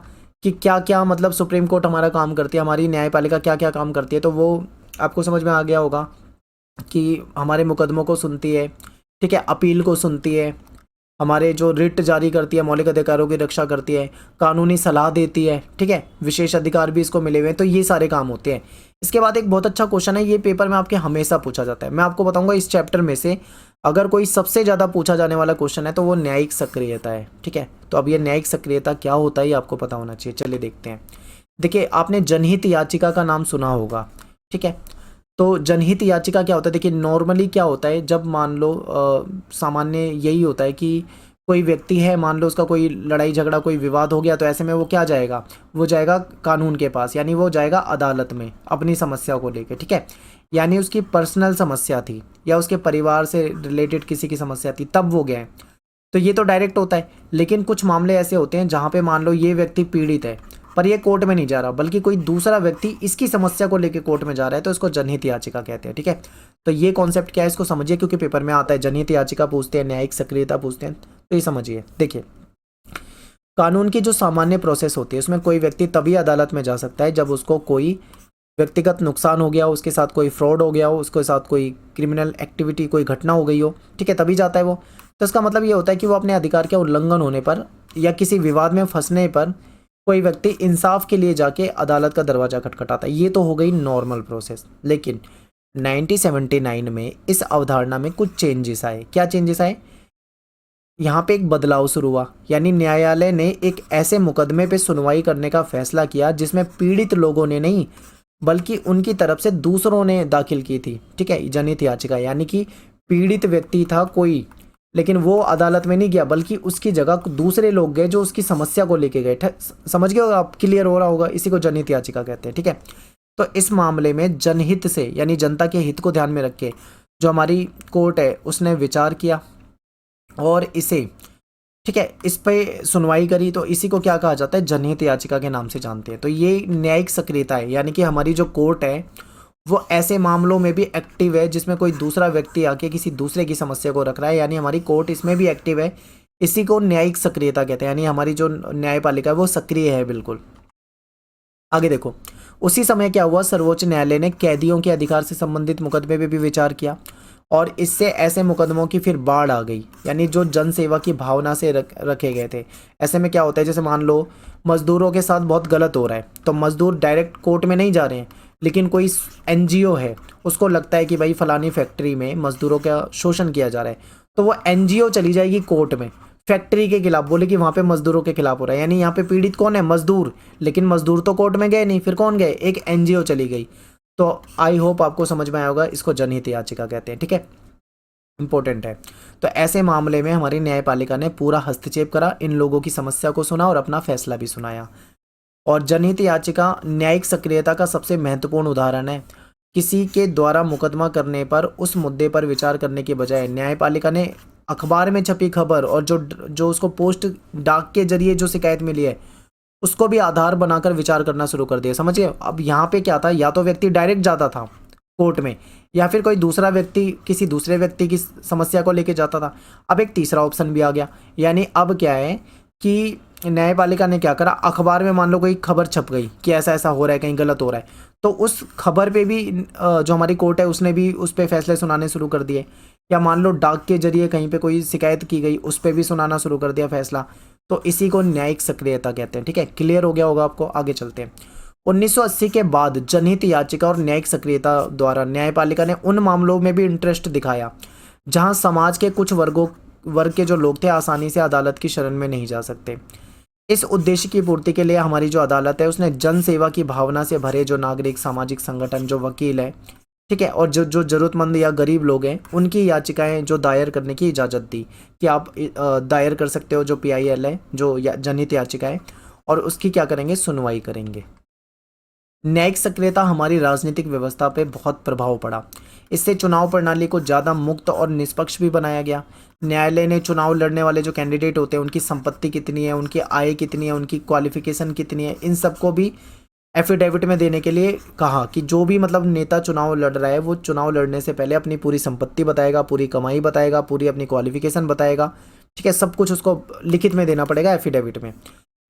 कि क्या क्या मतलब सुप्रीम कोर्ट हमारा काम करती है, हमारी न्यायपालिका क्या क्या काम करती है। तो वो आपको समझ में आ गया होगा कि हमारे मुकदमों को सुनती है, ठीक है, अपील को सुनती है, हमारे जो रिट जारी करती है, मौलिक अधिकारों की रक्षा करती है, कानूनी सलाह देती है, ठीक है, विशेष अधिकार भी इसको मिले हुए हैं। तो ये सारे काम होते हैं। इसके बाद एक बहुत अच्छा क्वेश्चन है, ये पेपर में आपके हमेशा पूछा जाता है, मैं आपको बताऊंगा इस चैप्टर में से अगर कोई सबसे ज़्यादा पूछा जाने वाला क्वेश्चन है तो वो न्यायिक सक्रियता है, ठीक है। तो अब ये न्यायिक सक्रियता क्या होता है ये आपको पता होना चाहिए। चलिए देखते हैं। देखिए, आपने जनहित याचिका का नाम सुना होगा, ठीक है। तो जनहित याचिका क्या होता है, देखिए नॉर्मली क्या होता है, जब मान लो सामान्य यही होता है कि कोई व्यक्ति है, मान लो उसका कोई लड़ाई झगड़ा कोई विवाद हो गया तो ऐसे में वो क्या जाएगा, वो जाएगा कानून के पास, यानी वो जाएगा अदालत में अपनी समस्या को लेकर, ठीक है। यानी उसकी पर्सनल समस्या थी या उसके परिवार से रिलेटेड किसी की समस्या थी तब वो गए, तो ये तो डायरेक्ट होता है। लेकिन कुछ मामले ऐसे होते हैं जहाँ पे मान लो ये व्यक्ति पीड़ित है पर ये कोर्ट में नहीं जा रहा बल्कि कोई दूसरा व्यक्ति इसकी समस्या को लेकर कोर्ट में जा रहा है, तो इसको जनहित याचिका कहते हैं, ठीक है। तो ये कॉन्सेप्ट क्या है इसको समझिए, क्योंकि पेपर में आता है, जनहित याचिका पूछते हैं, न्यायिक सक्रियता पूछते हैं, तो ये समझिए। देखिए, कानून की जो सामान्य प्रोसेस होती है उसमें कोई व्यक्ति तभी अदालत में जा सकता है जब उसको कोई व्यक्तिगत नुकसान हो गया हो, उसके साथ कोई फ्रॉड हो गया हो, उसके साथ कोई क्रिमिनल एक्टिविटी कोई घटना हो गई हो, ठीक है, तभी जाता है वो। तो इसका मतलब ये होता है कि वो अपने अधिकार के उल्लंघन होने पर या किसी विवाद में फंसने पर कोई व्यक्ति इंसाफ के लिए जाके अदालत का दरवाज़ा खटखटाता है। ये तो हो गई नॉर्मल प्रोसेस। लेकिन 1979 में इस अवधारणा में कुछ चेंजेस आए। क्या चेंजेस आए, यहाँ पे एक बदलाव शुरू हुआ, यानी न्यायालय ने एक ऐसे मुकदमे पे सुनवाई करने का फैसला किया जिसमें पीड़ित लोगों ने नहीं बल्कि उनकी तरफ से दूसरों ने दाखिल की थी, ठीक है, जनहित याचिका। यानी कि पीड़ित व्यक्ति था कोई, लेकिन वो अदालत में नहीं गया, बल्कि उसकी जगह दूसरे लोग गए जो उसकी समस्या को लेके गए। समझ गए होगा आप, क्लियर हो रहा होगा, इसी को जनहित याचिका कहते हैं। ठीक है, तो इस मामले में जनहित से यानी जनता के हित को ध्यान में रख के जो हमारी कोर्ट है उसने विचार किया और इसे, ठीक है, इस पे सुनवाई करी, तो इसी को क्या कहा जाता है, जनहित याचिका के नाम से जानते हैं। तो ये न्यायिक सक्रियता है, यानी कि हमारी जो कोर्ट है वो ऐसे मामलों में भी एक्टिव है जिसमें कोई दूसरा व्यक्ति आके किसी दूसरे की समस्या को रख रहा है, यानी हमारी कोर्ट इसमें भी एक्टिव है। इसी को न्यायिक सक्रियता कहते हैं, यानी हमारी जो न्यायपालिका है वो सक्रिय है बिल्कुल। आगे देखो, उसी समय क्या हुआ, सर्वोच्च न्यायालय ने कैदियों के अधिकार से संबंधित मुकदमे पे भी विचार किया और इससे ऐसे मुकदमों की फिर बाढ़ आ गई, यानी जो जन सेवा की भावना से रखे गए थे। ऐसे में क्या होता है, जैसे मान लो मजदूरों के साथ बहुत गलत हो रहा है, तो मजदूर डायरेक्ट कोर्ट में नहीं जा रहे हैं, लेकिन कोई एनजीओ है उसको लगता है कि भाई फलानी फैक्ट्री में मजदूरों का शोषण किया जा रहा है, तो वो एनजीओ चली जाएगी कोर्ट में फैक्ट्री के खिलाफ, बोले कि वहाँ पे मजदूरों के खिलाफ हो रहा है। यानी यहाँ पे पीड़ित कौन है, मजदूर, लेकिन मजदूर तो कोर्ट में गए नहीं, फिर कौन गए, एक एनजीओ चली गई। तो आई होप आपको समझ में आया होगा, इसको जनहित याचिका कहते हैं। ठीक है, इंपॉर्टेंट है। तो ऐसे मामले में हमारी न्यायपालिका ने पूरा हस्तक्षेप करा, इन लोगों की समस्या को सुना और अपना फैसला भी सुनाया। और जनहित याचिका न्यायिक सक्रियता का सबसे महत्वपूर्ण उदाहरण है। किसी के द्वारा मुकदमा करने पर उस मुद्दे पर विचार करने के बजाय न्यायपालिका ने अखबार में छपी खबर और जो उसको पोस्ट डाक के जरिए जो शिकायत मिली है उसको भी आधार बनाकर विचार करना शुरू कर दिया। समझिए, अब यहाँ पे क्या था, या तो व्यक्ति डायरेक्ट जाता था कोर्ट में, या फिर कोई दूसरा व्यक्ति किसी दूसरे व्यक्ति की समस्या को लेके जाता था। अब एक तीसरा ऑप्शन भी आ गया, यानी अब क्या है कि न्यायपालिका ने क्या करा, अखबार में मान लो कोई खबर छप गई कि ऐसा ऐसा हो रहा है, कहीं गलत हो रहा है, तो उस खबर पे भी जो हमारी कोर्ट है उसने भी उस पर फैसले सुनाने शुरू कर दिए। या मान लो डाक के जरिए कहीं पे कोई शिकायत की गई, उस पर भी सुनाना शुरू कर दिया फैसला। तो इसी को न्यायिक सक्रियता कहते हैं। ठीक है, क्लियर हो गया होगा आपको, आगे चलते हैं। 1980 के बाद जनहित याचिका और न्यायिक सक्रियता द्वारा न्यायपालिका ने उन मामलों में भी इंटरेस्ट दिखाया जहां समाज के कुछ वर्ग के जो लोग थे आसानी से अदालत की शरण में नहीं जा सकते। इस उद्देश्य की पूर्ति के लिए हमारी जो अदालत है उसने जन सेवा की भावना से भरे जो नागरिक, सामाजिक संगठन, जो वकील है, ठीक है, और जो जरूरतमंद या गरीब लोग हैं उनकी याचिकाएं जो दायर करने की इजाज़त दी कि आप दायर कर सकते हो जो PIL है, जो जनहित याचिका है, और उसकी क्या करेंगे, सुनवाई करेंगे। न्यायिक सक्रियता हमारी राजनीतिक व्यवस्था पे बहुत प्रभाव पड़ा। इससे चुनाव प्रणाली को ज़्यादा मुक्त और निष्पक्ष भी बनाया गया। न्यायालय ने चुनाव लड़ने वाले जो कैंडिडेट होते हैं उनकी संपत्ति कितनी है, उनकी आय कितनी है, उनकी क्वालिफिकेशन कितनी है, इन सबको भी एफिडेविट में देने के लिए कहा कि जो भी मतलब नेता चुनाव लड़ रहा है वो चुनाव लड़ने से पहले अपनी पूरी संपत्ति बताएगा, पूरी कमाई बताएगा, पूरी अपनी क्वालिफिकेशन बताएगा। ठीक है, सब कुछ उसको लिखित में देना पड़ेगा एफिडेविट में,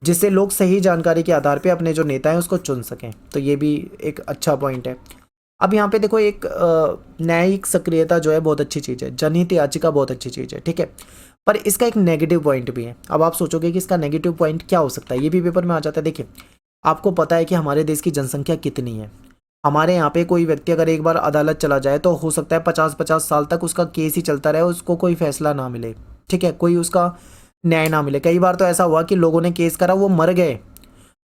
जिससे लोग सही जानकारी के आधार पे अपने जो नेता हैं उसको चुन सकें। तो ये भी एक अच्छा पॉइंट है। अब यहाँ पे देखो, एक न्यायिक सक्रियता जो है बहुत अच्छी चीज़ है, जनहित याचिका बहुत अच्छी चीज़ है, ठीक है, पर इसका एक नेगेटिव पॉइंट भी है। अब आप सोचोगे कि इसका नेगेटिव पॉइंट क्या हो सकता है, ये भी पेपर में आ जाता है। देखिए, आपको पता है कि हमारे देश की जनसंख्या कितनी है। हमारे यहाँ पे कोई व्यक्ति अगर एक बार अदालत चला जाए तो हो सकता है 50-50 साल तक उसका केस ही चलता रहे, उसको कोई फैसला ना मिले, ठीक है, कोई उसका न्याय ना मिले। कई बार तो ऐसा हुआ कि लोगों ने केस करा, वो मर गए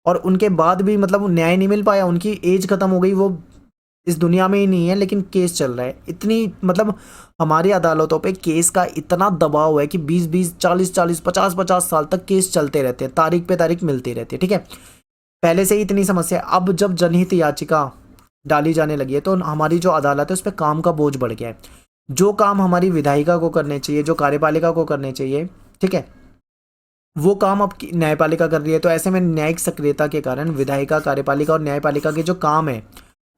और उनके बाद भी मतलब न्याय नहीं मिल पाया, उनकी एज खत्म हो गई, वो इस दुनिया में ही नहीं है, लेकिन केस चल रहा है। इतनी मतलब हमारी अदालतों पे केस का इतना दबाव है कि 20-20, 40-40, 50-50 साल तक केस चलते रहते हैं, तारीख पे तारीख मिलती रहती है। ठीक है, पहले से ही इतनी समस्या है, अब जब जनहित याचिका डाली जाने लगी है तो हमारी जो अदालत है उस पर काम का बोझ बढ़ गया है। जो काम हमारी विधायिका को करने चाहिए, जो कार्यपालिका को करने चाहिए, ठीक है, वो काम अब न्यायपालिका कर रही है। तो ऐसे में न्यायिक सक्रियता के कारण विधायिका, कार्यपालिका और न्यायपालिका के जो काम है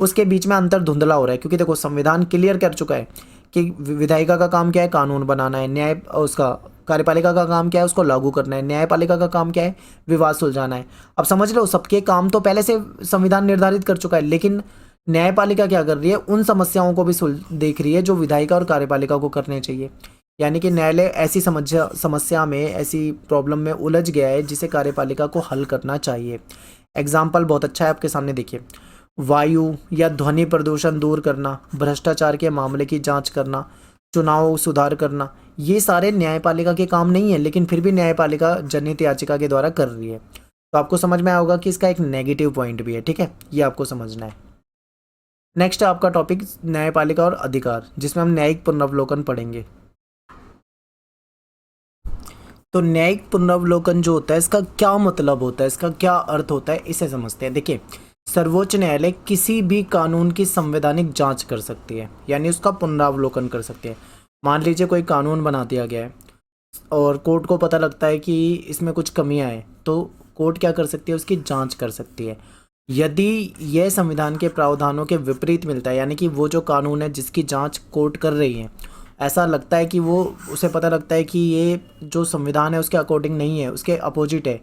उसके बीच में अंतर धुंधला हो रहा है, क्योंकि देखो संविधान क्लियर कर चुका है कि विधायिका का काम क्या है, कानून बनाना है, न्याय उसका कार्यपालिका का काम क्या है, उसको लागू करना है, न्यायपालिका का काम क्या है, विवाद सुलझाना है। अब समझ लो, सबके काम तो पहले से संविधान निर्धारित कर चुका है, लेकिन न्यायपालिका क्या कर रही है, उन समस्याओं को भी देख रही है जो विधायिका और कार्यपालिका को करने चाहिए। यानी कि न्यायालय ऐसी समस्या में, ऐसी प्रॉब्लम में उलझ गया है जिसे कार्यपालिका को हल करना चाहिए। एग्जाम्पल बहुत अच्छा है आपके सामने, देखिए, वायु या ध्वनि प्रदूषण दूर करना, भ्रष्टाचार के मामले की जांच करना, चुनाव सुधार करना, ये सारे न्यायपालिका के काम नहीं है, लेकिन फिर भी न्यायपालिका जनहित याचिका के द्वारा कर रही है। तो आपको समझ में आया होगा कि इसका एक नेगेटिव पॉइंट भी है। ठीक है, ये आपको समझना है। नेक्स्ट है आपका टॉपिक न्यायपालिका और अधिकार, जिसमें हम न्यायिक पुनर्वलोकन पढ़ेंगे। तो न्यायिक पुनरावलोकन जो होता है इसका क्या मतलब होता है, इसका क्या अर्थ होता है, इसे समझते हैं। देखिए, सर्वोच्च न्यायालय किसी भी कानून की संवैधानिक जांच कर सकती है, यानी उसका पुनरावलोकन कर सकती है। मान लीजिए कोई कानून बना दिया गया है और कोर्ट को पता लगता है कि इसमें कुछ कमियां हैं, तो कोर्ट क्या कर सकती है, उसकी जांच कर सकती है। यदि यह संविधान के प्रावधानों के विपरीत मिलता है, यानी कि वो जो कानून है जिसकी जांच कोर्ट कर रही है, ऐसा लगता है कि वो, उसे पता लगता है कि ये जो संविधान है उसके अकॉर्डिंग नहीं है, उसके अपोजिट है,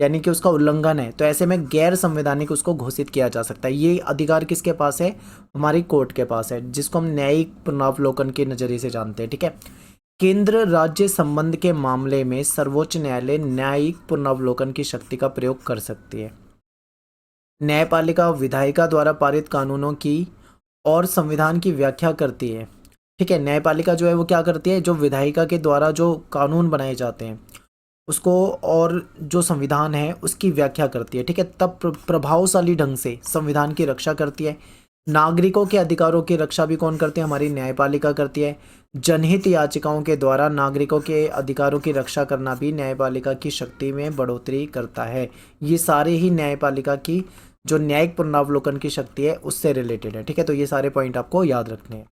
यानी कि उसका उल्लंघन है, तो ऐसे में गैर संवैधानिक उसको घोषित किया जा सकता है। ये अधिकार किसके पास है, हमारी कोर्ट के पास है, जिसको हम न्यायिक पुनरावलोकन के नज़रिए से जानते हैं। ठीक है, केंद्र राज्य संबंध के मामले में सर्वोच्च न्यायालय न्यायिक पुनरावलोकन की शक्ति का प्रयोग कर सकती है। न्यायपालिका विधायिका द्वारा पारित कानूनों की और संविधान की व्याख्या करती है। ठीक है, न्यायपालिका जो है वो क्या करती है, जो विधायिका के द्वारा जो कानून बनाए जाते हैं उसको और जो संविधान है उसकी व्याख्या करती है। ठीक है, तब प्रभावशाली ढंग से संविधान की रक्षा करती है। नागरिकों के अधिकारों की रक्षा भी कौन करती है, हमारी न्यायपालिका करती है। जनहित याचिकाओं के द्वारा नागरिकों के अधिकारों की रक्षा करना भी न्यायपालिका की शक्ति में बढ़ोतरी करता है। ये सारे ही न्यायपालिका की जो न्यायिक पुनरावलोकन की शक्ति है उससे रिलेटेड है। ठीक है, तो ये सारे पॉइंट आपको याद रखने हैं।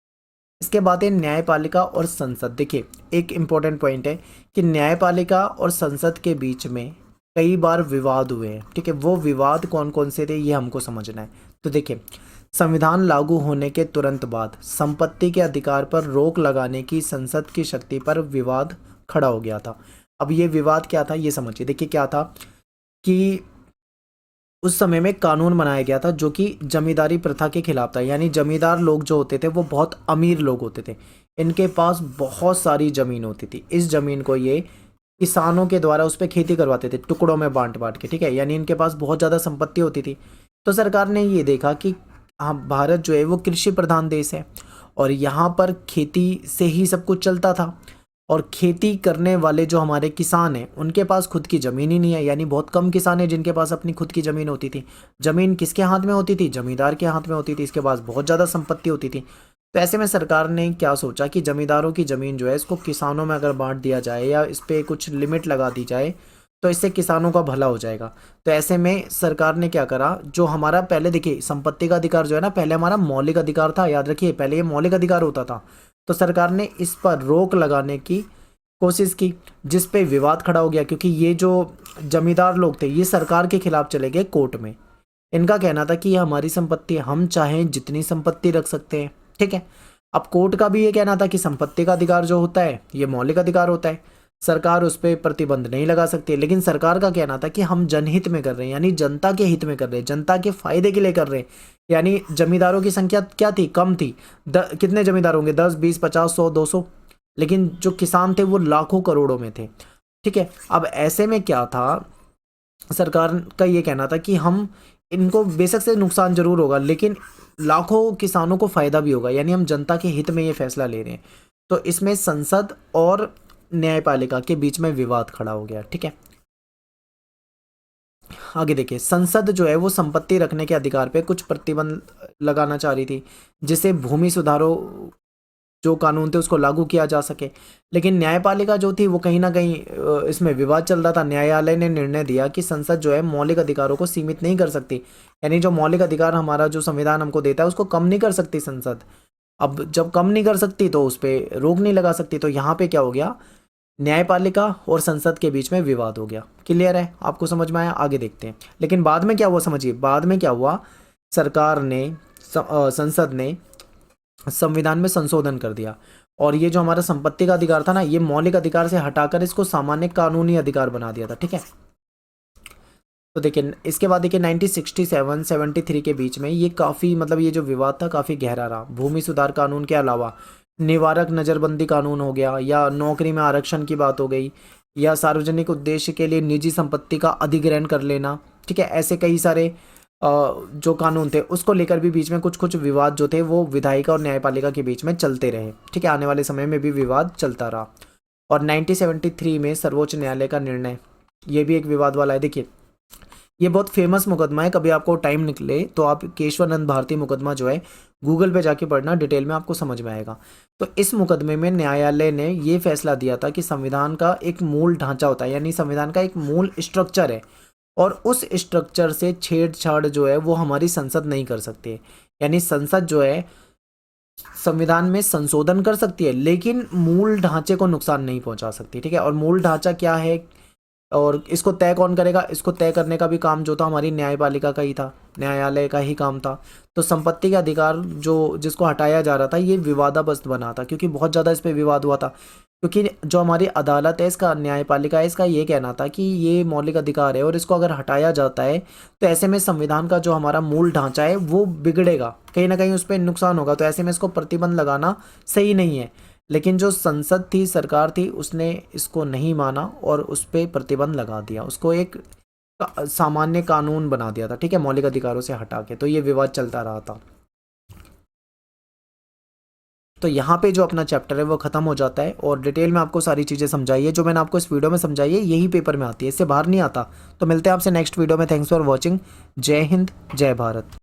इसके बाद है न्यायपालिका और संसद। देखिए, एक इम्पॉर्टेंट पॉइंट है कि न्यायपालिका और संसद के बीच में कई बार विवाद हुए हैं। ठीक है, वो विवाद कौन कौन से थे ये हमको समझना है। तो देखिए, संविधान लागू होने के तुरंत बाद संपत्ति के अधिकार पर रोक लगाने की संसद की शक्ति पर विवाद खड़ा हो गया था। अब ये विवाद क्या था ये समझिए। देखिए, क्या था कि उस समय में कानून बनाया गया था जो कि जमींदारी प्रथा के खिलाफ था, यानी जमींदार लोग जो होते थे वो बहुत अमीर लोग होते थे, इनके पास बहुत सारी ज़मीन होती थी। इस ज़मीन को ये किसानों के द्वारा उस पर खेती करवाते थे, टुकड़ों में बांट बांट के। ठीक है, यानी इनके पास बहुत ज़्यादा संपत्ति होती थी। तो सरकार ने ये देखा कि हाँ, भारत जो है वो कृषि प्रधान देश है और यहाँ पर खेती से ही सब कुछ चलता था, और खेती करने वाले जो हमारे किसान हैं उनके पास खुद की ज़मीन ही नहीं है, यानी बहुत कम किसान हैं जिनके पास अपनी खुद की ज़मीन होती थी। ज़मीन किसके हाथ में होती थी, जमींदार के हाथ में होती थी, इसके पास बहुत ज़्यादा संपत्ति होती थी। तो ऐसे में सरकार ने क्या सोचा कि जमींदारों की ज़मीन जो है इसको किसानों में अगर बांट दिया जाए या इस पर कुछ लिमिट लगा दी जाए तो इससे किसानों का भला हो जाएगा। तो ऐसे में सरकार ने क्या करा, जो हमारा पहले देखिए संपत्ति का अधिकार जो है ना, पहले हमारा मौलिक अधिकार था, याद रखिए पहले ये मौलिक अधिकार होता था। तो सरकार ने इस पर रोक लगाने की कोशिश की, जिस पे विवाद खड़ा हो गया, क्योंकि ये जो जमींदार लोग थे ये सरकार के खिलाफ चले गए कोर्ट में। इनका कहना था कि ये हमारी संपत्ति है, हम चाहें जितनी संपत्ति रख सकते हैं। ठीक है, अब कोर्ट का भी ये कहना था कि संपत्ति का अधिकार जो होता है ये मौलिक अधिकार होता है, सरकार उस पर प्रतिबंध नहीं लगा सकती। लेकिन सरकार का कहना था कि हम जनहित में कर रहे हैं, यानी जनता के हित में कर रहे हैं, जनता के फायदे के लिए कर रहे हैं। यानी जमींदारों की संख्या क्या थी, कम थी। कितने जमींदार होंगे, 10 20 50 100 200, लेकिन जो किसान थे वो लाखों करोड़ों में थे। ठीक है, अब ऐसे में क्या था, सरकार का ये कहना था कि हम इनको बेशक से नुकसान जरूर होगा लेकिन लाखों किसानों को फायदा भी होगा, यानी हम जनता के हित में ये फैसला ले रहे हैं। तो इसमें संसद और न्यायपालिका के बीच में विवाद खड़ा हो गया। ठीक है, आगे देखिए, संसद जो है वो संपत्ति रखने के अधिकार पे कुछ प्रतिबंध लगाना चाह रही थी, जिससे भूमि सुधारों जो कानून थे उसको लागू किया जा सके। लेकिन न्यायपालिका जो थी वो कहीं ना कहीं इसमें विवाद चल रहा था। न्यायालय ने निर्णय दिया कि संसद जो है मौलिक अधिकारों को सीमित नहीं कर सकती, यानी जो मौलिक अधिकार हमारा जो संविधान हमको देता है उसको कम नहीं कर सकती संसद। अब जब कम नहीं कर सकती तो उस पर रोक नहीं लगा सकती। तो यहाँ पे क्या हो गया, न्यायपालिका और संसद के बीच में विवाद हो गया। क्लियर है, आपको समझ में आया, आगे देखते हैं। लेकिन बाद में क्या हुआ समझिए, बाद में क्या हुआ, सरकार ने संसद ने संविधान में संशोधन कर दिया और ये जो हमारा संपत्ति का अधिकार था ना, ये मौलिक अधिकार से हटाकर इसको सामान्य कानूनी अधिकार बना दिया था। ठीक है, तो देखिए इसके बाद देखिए 1967-73 के बीच में ये काफ़ी मतलब ये जो विवाद था काफ़ी गहरा रहा। भूमि सुधार कानून के अलावा निवारक नज़रबंदी कानून हो गया, या नौकरी में आरक्षण की बात हो गई, या सार्वजनिक उद्देश्य के लिए निजी संपत्ति का अधिग्रहण कर लेना। ठीक है, ऐसे कई सारे जो कानून थे उसको लेकर भी बीच में कुछ कुछ विवाद जो थे वो विधायिका और न्यायपालिका के बीच में चलते रहे। ठीक है, आने वाले समय में भी विवाद चलता रहा। और 1973 में सर्वोच्च न्यायालय का निर्णय, ये भी एक विवाद वाला है। देखिए, ये बहुत फेमस मुकदमा है, कभी आपको टाइम निकले तो आप केशवानंद भारती मुकदमा जो है गूगल पे जाके पढ़ना, डिटेल में आपको समझ में आएगा। तो इस मुकदमे में न्यायालय ने ये फैसला दिया था कि संविधान का एक मूल ढांचा होता है, यानी संविधान का एक मूल स्ट्रक्चर है, और उस स्ट्रक्चर से छेड़छाड़ जो है वो हमारी संसद नहीं कर सकती है। यानी संसद जो है संविधान में संशोधन कर सकती है लेकिन मूल ढांचे को नुकसान नहीं पहुंचा सकती, ठीक है। और मूल ढांचा क्या है और इसको तय कौन करेगा, इसको तय करने का भी काम जो था हमारी न्यायपालिका का ही था, न्यायालय का ही काम था। तो संपत्ति का अधिकार जो जिसको हटाया जा रहा था ये विवादास्पद बना था, क्योंकि बहुत ज़्यादा इस पे विवाद हुआ था, क्योंकि जो हमारी अदालत है, इसका न्यायपालिका है, इसका ये कहना था कि ये मौलिक अधिकार है और इसको अगर हटाया जाता है तो ऐसे में संविधान का जो हमारा मूल ढांचा है वो बिगड़ेगा, कहीं ना कहीं उस पर नुकसान होगा, तो ऐसे में इसको प्रतिबंध लगाना सही नहीं है। लेकिन जो संसद थी, सरकार थी, उसने इसको नहीं माना और उस पर प्रतिबंध लगा दिया, उसको एक सामान्य कानून बना दिया था, ठीक है, मौलिक अधिकारों से हटा के। तो ये विवाद चलता रहा था। तो यहाँ पे जो अपना चैप्टर है वो खत्म हो जाता है और डिटेल में आपको सारी चीज़ें समझाई है, जो मैंने आपको इस वीडियो में समझाई है यही पेपर में आती है, इससे बाहर नहीं आता। तो मिलते हैं आपसे नेक्स्ट वीडियो में। Thanks for watching. जय हिंद, जय भारत।